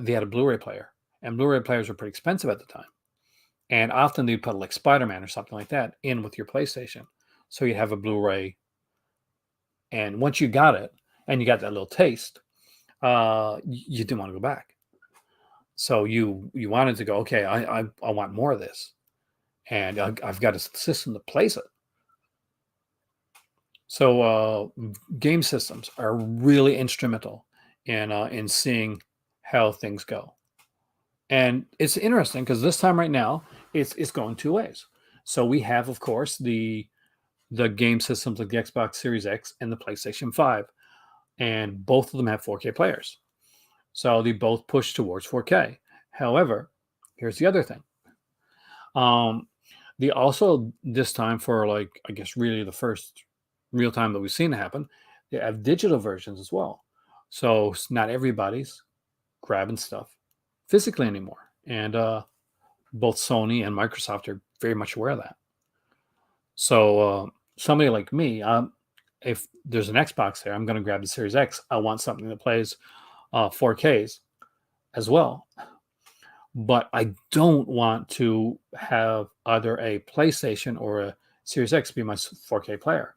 they had a Blu-ray player, and Blu-ray players were pretty expensive at the time. And often they'd put like Spider-Man or something like that in with your PlayStation. So you'd have a Blu-ray. And once you got it and you got that little taste, you didn't want to go back. So you wanted to go, okay, I want more of this. And I've got a system that plays it. So game systems are really instrumental in seeing how things go. And it's interesting because this time right now, it's going two ways. So we have, of course, the game systems like the Xbox Series X and the PlayStation 5. And both of them have 4K players. So they both push towards 4K. However, here's the other thing. They also, this time for like, I guess really the first real time that we've seen it happen, they have digital versions as well. So not everybody's grabbing stuff physically anymore. And both Sony and Microsoft are very much aware of that. So somebody like me, if there's an Xbox there, I'm going to grab the Series X. I want something that plays 4Ks as well. But I don't want to have either a PlayStation or a Series X be my 4K player.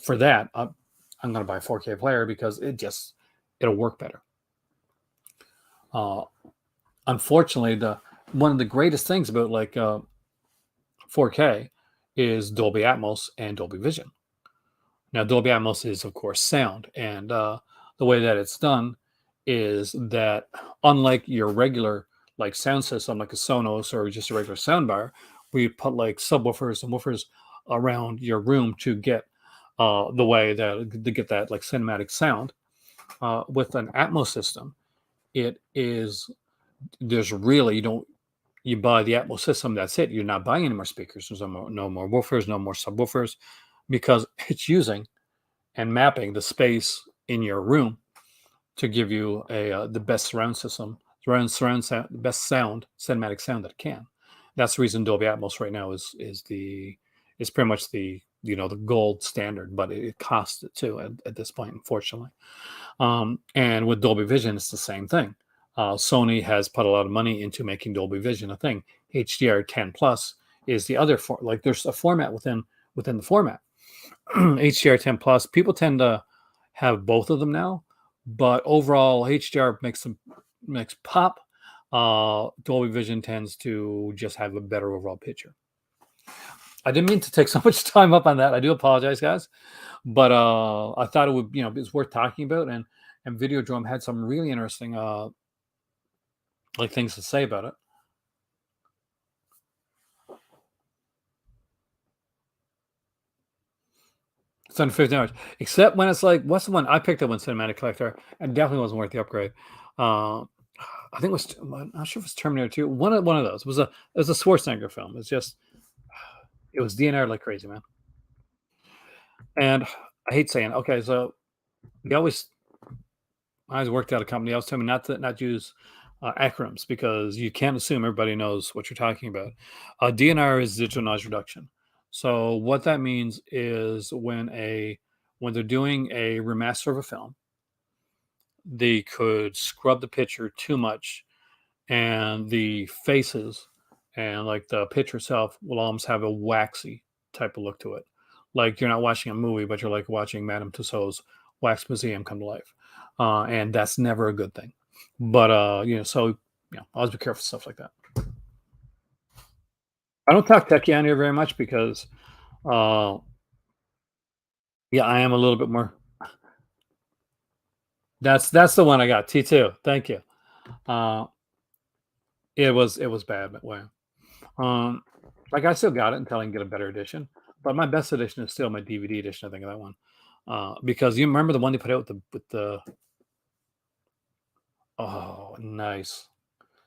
For that, I'm going to buy a 4K player because it'll work better. Uh, Unfortunately, the one of the greatest things about 4K is Dolby Atmos and Dolby Vision. Now, Dolby Atmos is, of course, sound, and the way that it's done is that unlike your regular sound system, like a Sonos or just a regular soundbar, where you put like subwoofers and woofers around your room to get the way that to get that like cinematic sound. With an Atmos system, it is there's really you buy the Atmos system, that's it. You're not buying any more speakers. There's no more woofers, no more subwoofers, because it's using and mapping the space in your room to give you the best surround system, surround sound, the best sound, cinematic sound that it can. That's the reason Dolby Atmos right now is pretty much the gold standard, but it costs it too at this point, unfortunately. And with Dolby Vision, it's the same thing. Sony has put a lot of money into making Dolby Vision a thing. HDR10 plus is the other like there's a format within the format. HDR10 plus, people tend to have both of them now, but overall HDR makes pop. Dolby Vision tends to just have a better overall picture. I didn't mean to take so much time up on that. I do apologize, guys, but I thought it would, it's worth talking about, and Videodrome had some really interesting things to say about it. It's under $50, except when it's like, what's the one I picked up on Cinematic Collector and definitely wasn't worth the upgrade. Uh, I think it was, I'm not sure if it's Terminator 2. One of those. It was a Schwarzenegger film. It was DNR like crazy, man. And I hate saying, okay, so we always I always worked at a company. I was telling me not use acronyms because you can't assume everybody knows what you're talking about. DNR is digital noise reduction. So what that means is when they're doing a remaster of a film, they could scrub the picture too much, and the faces and like the picture itself will almost have a waxy type of look to it. Like you're not watching a movie, but you're like watching Madame Tussauds Wax Museum come to life. And that's never a good thing. But so always be careful with stuff like that. I don't talk techie on here very much because uh yeah, I am a little bit more. That's the one I got. T2. Thank you. Uh it was bad, but wow. Um, like I still got it until I can get a better edition. But my best edition is still my DVD edition. I think of that one, because you remember the one they put out with the oh nice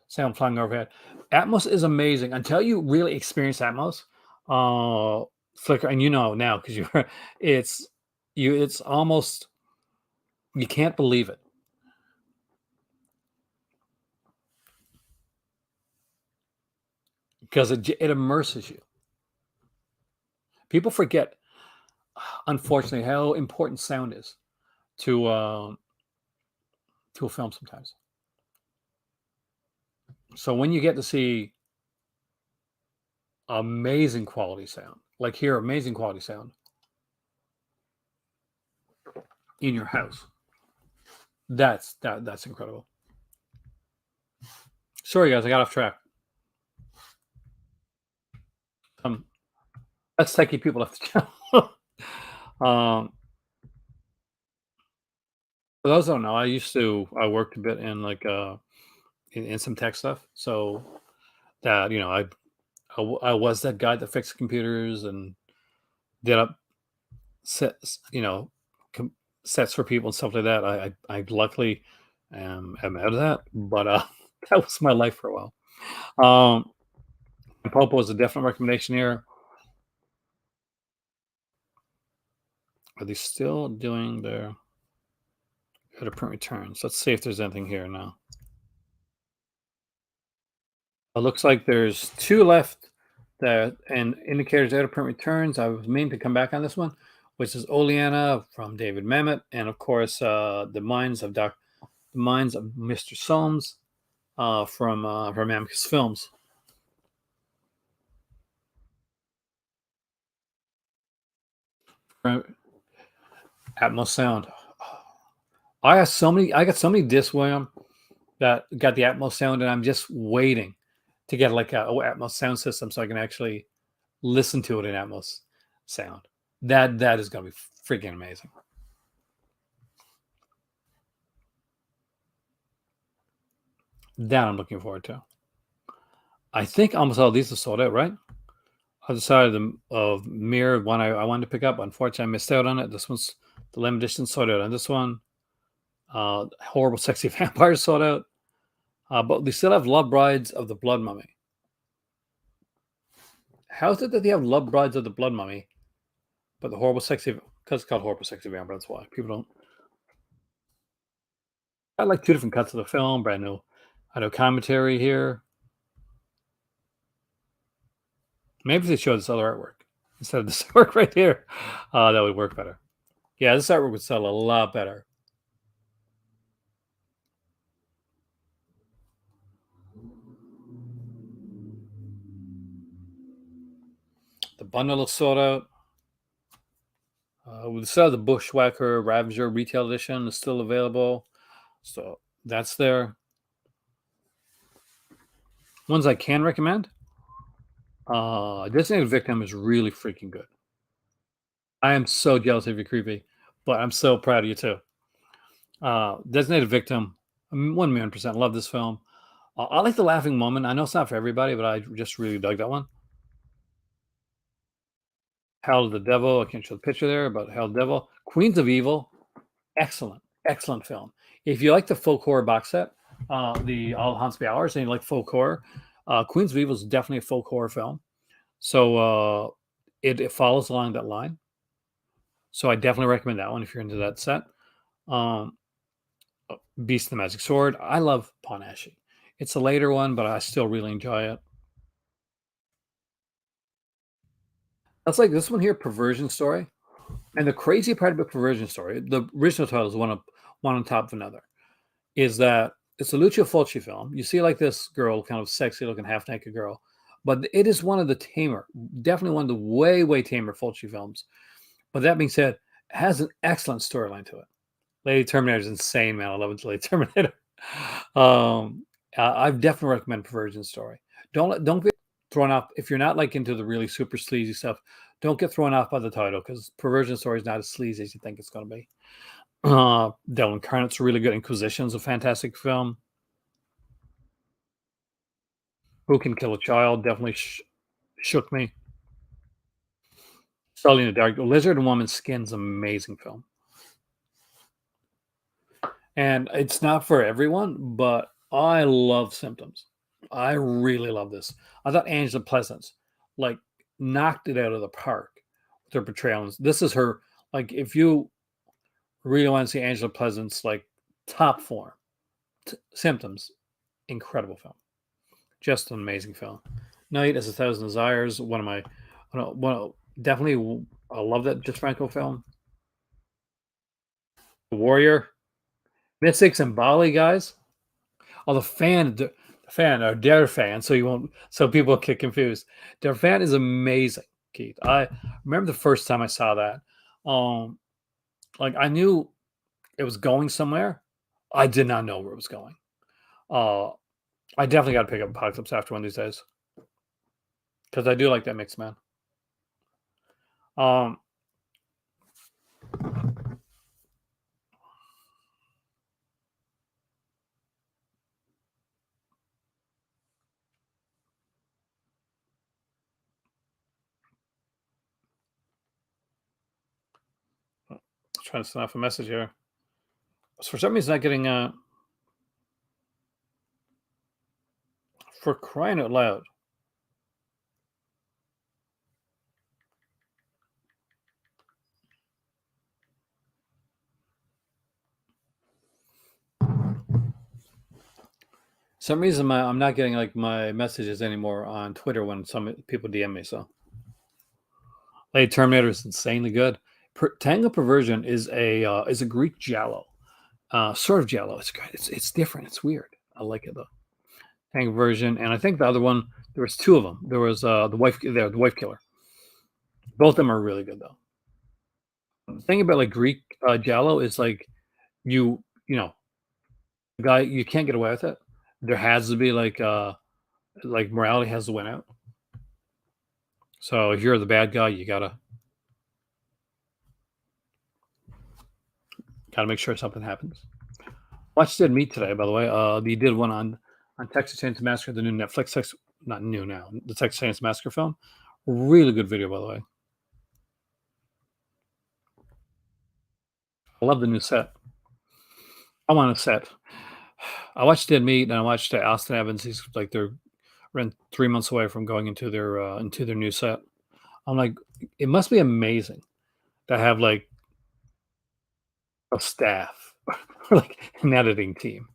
sound flying overhead. Atmos is amazing until you really experience Atmos. Flicker, and you know now because you're it's it's almost you can't believe it because it immerses you. People forget, unfortunately, how important sound is to to a film sometimes. So when you get to see amazing quality sound, like hear amazing quality sound in your house, that's incredible. Sorry guys, I got off track. Um, that's techie people left the channel. um, for those who don't know, I worked a bit in in some tech stuff. So that I was that guy that fixed computers and did up sets, com- sets for people and stuff like that. I luckily am out of that, but that was my life for a while. Um, Popo is a definite recommendation here. Are they still doing their print returns? Let's see if there's anything here now. It looks like there's two left that and indicators out of print returns. I was meaning to come back on this one, which is Oleana from David Mamet, and of course the Minds of Mr. Solms from Amicus Films. Right. Atmos sound. I got so many discs, William, that got the Atmos sound, and I'm just waiting to get like a Atmos sound system so I can actually listen to it in Atmos sound. That is gonna be freaking amazing. That I'm looking forward to. I think almost all these are sold out, right? Other side of the of Mirror, one I wanted to pick up. Unfortunately, I missed out on it. This one's the limited edition sold out on this one. Horrible Sexy Vampires sold out. But they still have Love Brides of the Blood Mummy. How is it that they have Love Brides of the Blood Mummy, but the Horrible Sexy, because it's called Horrible Sexy Vampire, that's why people don't. I like two different cuts of the film, brand new. I know commentary here. Maybe if they show this other artwork instead of this artwork right here. That would work better. Yeah, this artwork would sell a lot better. The bundle is sold out. We still have the Bushwhacker Ravager retail edition is still available. So that's there. Ones I can recommend. Designated Victim is really freaking good. I am so jealous of you, creepy, but I'm so proud of you too. Designated Victim, 1,000,000% love this film. I like the laughing moment. I know it's not for everybody, but I just really dug that one. Hell of the Devil. I can't show the picture there, but Hell of the Devil. Queens of Evil. Excellent, excellent film. If you like the folk horror box set, the All Hauntsby Hours, and you like folk horror, Queens of Evil is definitely a folk horror film. So it follows along that line. So I definitely recommend that one if you're into that set. Um, Beast of the Magic Sword. I love Panashi. It's a later one, but I still really enjoy it. That's like this one here, Perversion Story. And the crazy part about Perversion Story, the original title is one on top of another, is that it's a Lucio Fulci film. You see like this girl, kind of sexy looking half naked girl, but it is one of the tamer, definitely one of the way tamer Fulci films. But that being said, it has an excellent storyline to it. Lady Terminator is insane, man. I love it, Lady Terminator. I definitely recommend Perversion Story. Don't get thrown off if you're not like into the really super sleazy stuff. Don't get thrown off by the title because Perversion Story is not as sleazy as you think it's going to be. Devil Incarnate's really good. Inquisition's a fantastic film. Who Can Kill a Child definitely shook me. Sully in the Dark. Lizard and Woman's Skin's an amazing film. And it's not for everyone, but I love Symptoms. I really love this. I thought Angela Pleasance like knocked it out of the park with her portrayal. This is her like if you really want to see Angela Pleasance like top form, Symptoms, incredible film, just an amazing film. Night as a Thousand Desires, one of my, definitely I love that Franco film. The Warrior, Mystics and Bali guys. Oh, the fan or Der fan, so you won't, so people will get confused. Der fan is amazing, Keith. I remember the first time I saw that. Um, like I knew it was going somewhere. I did not know where it was going. Uh, I definitely got to pick up Apocalypse After one of these days because I do like that mix, man. Um, trying to send off a message here. For some reason, not getting for crying out loud. Some reason I'm not getting like my messages anymore on Twitter when some people DM me. So, hey, Terminator is insanely good. Tango Perversion is a Greek giallo, sort of giallo. It's great. It's different. It's weird. I like it though. Tango Perversion, and I think the other one there was two of them. There was the wife killer. Both of them are really good though. The thing about like Greek giallo is like you know the guy you can't get away with it. There has to be like morality has to win out. So if you're the bad guy, you gotta make sure something happens. Watched Dead Meat today, by the way. They did one on Texas Chainsaw Massacre, the new Netflix, not new now, the Texas Chainsaw Massacre film. Really good video, by the way. I love the new set. I want a set. I watched Dead Meat and I watched Austin Evans. He's like they're around 3 months away from going into their new set. I'm like, it must be amazing to have like a staff or like an editing team.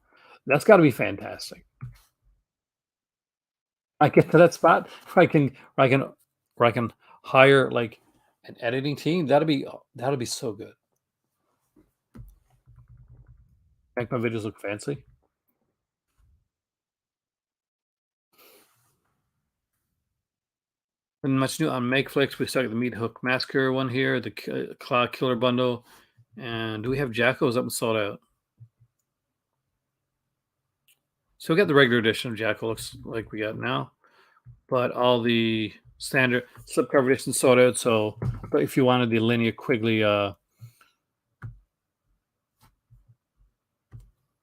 That's got to be fantastic. I get to that spot where I can hire like an editing team. That'll be so good. Make my videos look fancy. And much new on Makeflix. We started the Meat Hook Massacre one here, the Cloud Killer bundle, and do we have Jacko? Is that one sold out? So we got the regular edition of Jacko. Looks like we got now, but all the standard slipcover edition sold out. So, but if you wanted the Linnea Quigley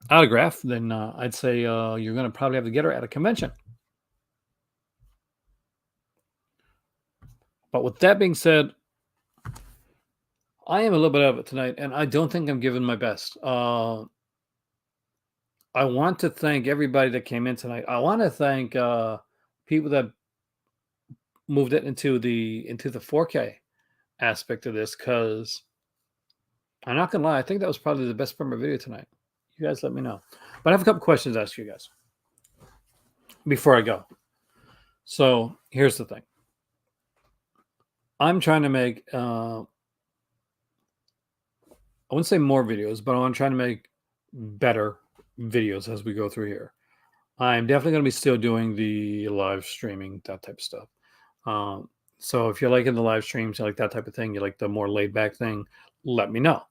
autograph, then I'd say you're going to probably have to get her at a convention. But with that being said, I am a little bit of it tonight, and I don't think I'm giving my best. I want to thank everybody that came in tonight. I want to thank people that moved it into the 4K aspect of this because I'm not gonna lie, I think that was probably the best part of my video tonight. You guys let me know. But I have a couple questions to ask you guys before I go. So here's the thing. I'm trying to make I wouldn't say more videos, but I'm trying to make better videos as we go through here. I'm definitely going to be still doing the live streaming, that type of stuff. So if you're liking the live streams, you like that type of thing, you like the more laid back thing, let me know.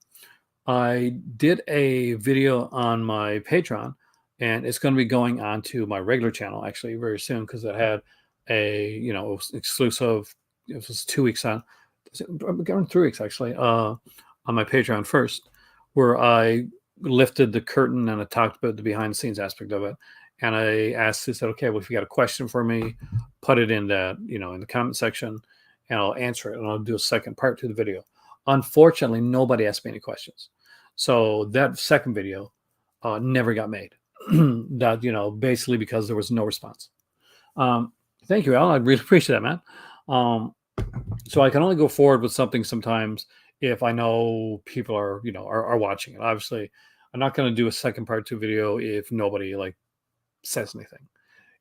I did a video on my Patreon, and it's going to be going on to my regular channel actually very soon because it had it was exclusive. It was 2 weeks on, going 3 weeks actually, on my Patreon first, where I lifted the curtain and I talked about the behind the scenes aspect of it. And I said, okay, well, if you got a question for me, put it in in the comment section and I'll answer it and I'll do a second part to the video. Unfortunately, nobody asked me any questions. So that second video never got made. That, basically because there was no response. Thank you, Alan. I really appreciate that, man. So I can only go forward with something sometimes if I know people are watching it. Obviously, I'm not going to do a second part 2 video if nobody says anything.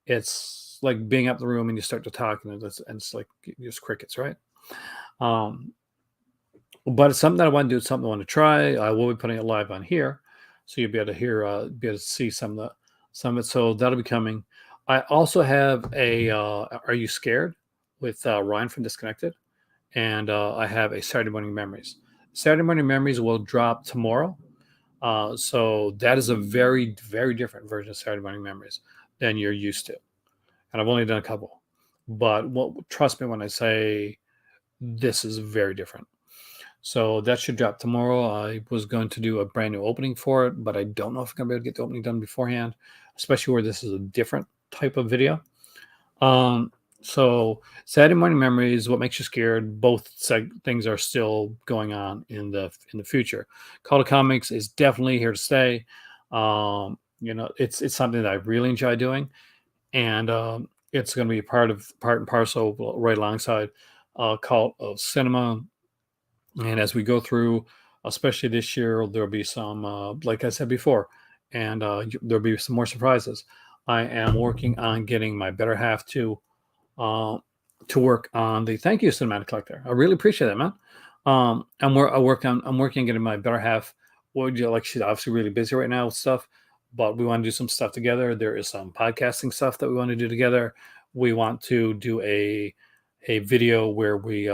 It's like being up in the room and you start to talk and it's like just crickets, right? But it's something that I want to do. It's something I want to try. I will be putting it live on here, so you'll be able to be able to see some of it. So that'll be coming. I also have a Are You Scared with Ryan from Disconnected, and I have a Saturday Morning Memories. Saturday Morning Memories will drop tomorrow. So that is a very, very different version of Saturday Morning Memories than you're used to. And I've only done a couple. But trust me when I say this is very different. So that should drop tomorrow. I was going to do a brand new opening for it, but I don't know if I'm going to be able to get the opening done beforehand, especially where this is a different type of video. So Saturday Morning Memories, What Makes You Scared, both things are still going on in the future. Call to Comics is definitely here to stay. It's something that I really enjoy doing, and it's going to be part and parcel right alongside Cult of Cinema. And as we go through, especially this year, there'll be some, like I said before, and there'll be some more surprises. I am working on getting my better half to work on the thank you cinematic collector. I really appreciate that, man. I'm working on getting my better half. Would you like? She's obviously really busy right now with stuff, but we want to do some stuff together. There is some podcasting stuff that we want to do together. We want to do a video where we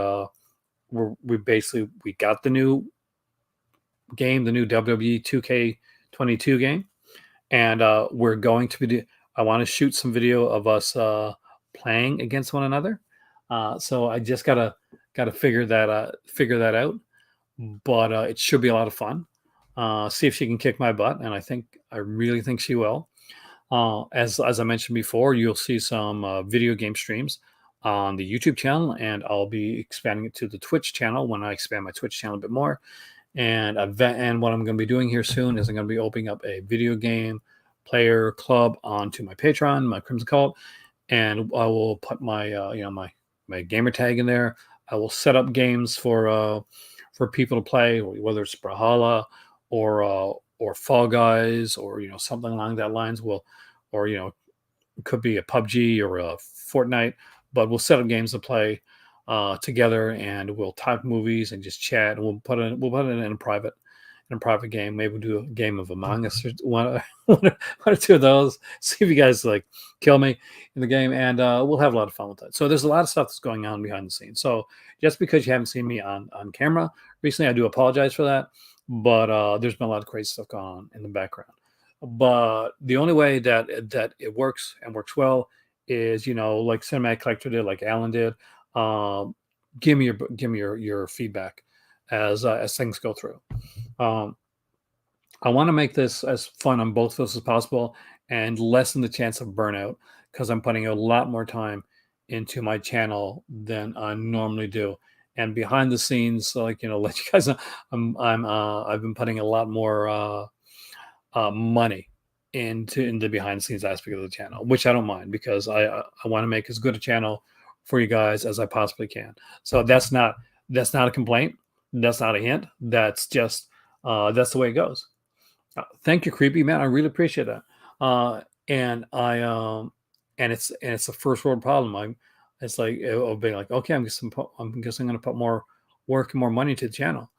basically we got the new game, the new WWE 2K22 game, and we're going to be. I want to shoot some video of us playing against one another. So I just gotta figure that out. But it should be a lot of fun. See if she can kick my butt, and I really think she will. As I mentioned before, you'll see some video game streams on the YouTube channel, and I'll be expanding it to the Twitch channel when I expand my Twitch channel a bit more. And what I'm going to be doing here soon is I'm going to be opening up a video game player club onto my Patreon, my Crimson Cult, and I will put my my gamer tag in there. I will set up games for people to play, whether it's Brawlhalla or Fall Guys or something along that lines. Or it could be a PUBG or a Fortnite, but we'll set up games to play together, and we'll talk movies and just chat. And we'll put it in a private game. Maybe we'll do a game of Among Us or one or two of those. See if you guys like kill me in the game, and we'll have a lot of fun with that. So there's a lot of stuff that's going on behind the scenes. So just because you haven't seen me on camera recently, I do apologize for that. But there's been a lot of crazy stuff going on in the background. But the only way that it works and works well is like Cinematic Collector did, like Alan did. Um, give me your feedback as things go through. Um, I want to make this as fun on both of us as possible and lessen the chance of burnout because I'm putting a lot more time into my channel than I normally do. And behind the scenes, like let you guys know, I've been putting a lot more money in the behind the scenes aspect of the channel, which I don't mind because I want to make as good a channel for you guys as I possibly can. So that's not a complaint. That's not a hint. That's just that's the way it goes. Thank you, creepy man. I really appreciate that. And I and it's a first world problem. It's like it'll be like, okay, I'm guessing I'm going to put more work and more money to the channel,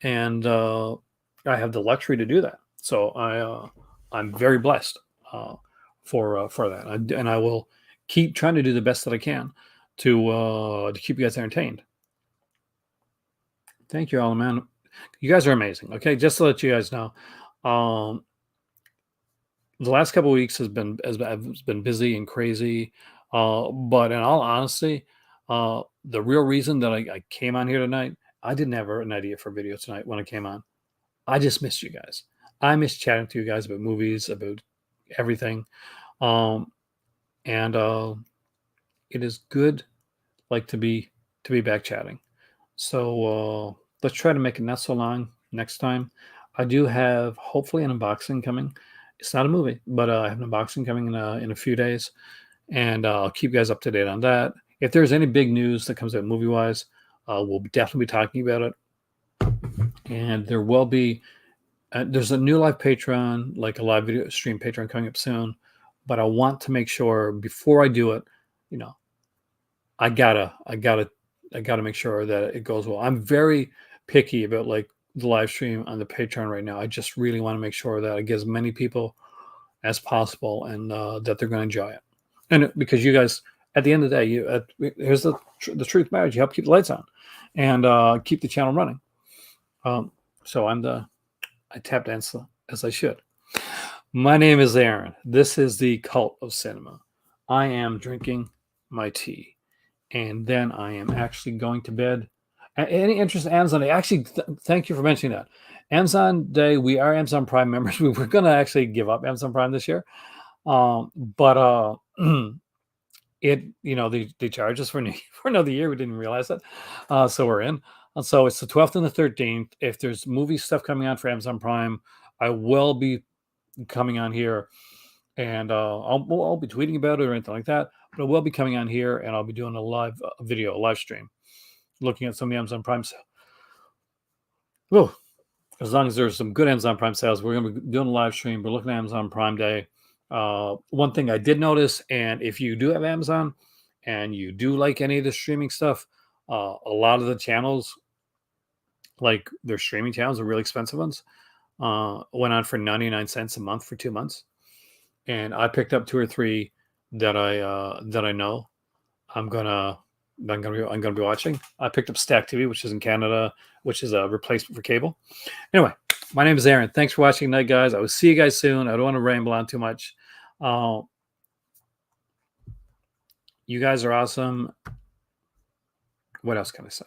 and I have the luxury to do that. So I'm very blessed for that, and I will keep trying to do the best that I can to keep you guys entertained. Thank you, all, man. You guys are amazing. Okay, just to let you guys know, the last couple of weeks has been busy and crazy. But in all honesty, the real reason that I came on here tonight, I didn't have an idea for a video tonight when I came on. I just missed you guys. I miss chatting to you guys about movies, about everything. And it is good, like to be back chatting. So let's try to make it not so long next time. I do have hopefully an unboxing coming. It's not a movie, but I have an unboxing coming in a few days, and I'll keep you guys up to date on that. If there's any big news that comes out movie wise, we'll definitely be talking about it. And there will be there's a new live Patreon, like a live video stream Patreon coming up soon. But I want to make sure before I do it, I gotta make sure that it goes well. I'm very picky about like the live stream on the Patreon right now. I just really want to make sure that it gives as many people as possible and that they're going to enjoy it. And because you guys, at the end of the day, here's the truth matters. You help keep the lights on and keep the channel running. So I tap dance as I should. My name is Aaron. This is the Cult of Cinema. I am drinking my tea, and then I am actually going to bed. Any interest in Amazon Day? Actually, thank you for mentioning that. Amazon Day, we are Amazon Prime members. We were going to actually give up Amazon Prime this year. But they charge us for another year. We didn't realize that. So we're in. And so it's the 12th and the 13th. If there's movie stuff coming on for Amazon Prime, I will be coming on here, and I'll be tweeting about it or anything like that. But I will be coming on here, and I'll be doing a live video, a live stream, looking at some of the Amazon Prime sales. Oh, as long as there's some good Amazon Prime sales, we're going to be doing a live stream. We're looking at Amazon Prime Day. One thing I did notice, and if you do have Amazon and you do like any of the streaming stuff, a lot of the channels, like their streaming channels, are really expensive ones. Went on for 99 cents a month for 2 months, and I picked up two or three that I know I'm gonna be watching. I picked up Stack TV, which is in Canada, which is a replacement for cable. Anyway, my name is Aaron. Thanks for watching tonight, guys. I will see you guys soon. I don't want to ramble on too much. You guys are awesome. What else can I say?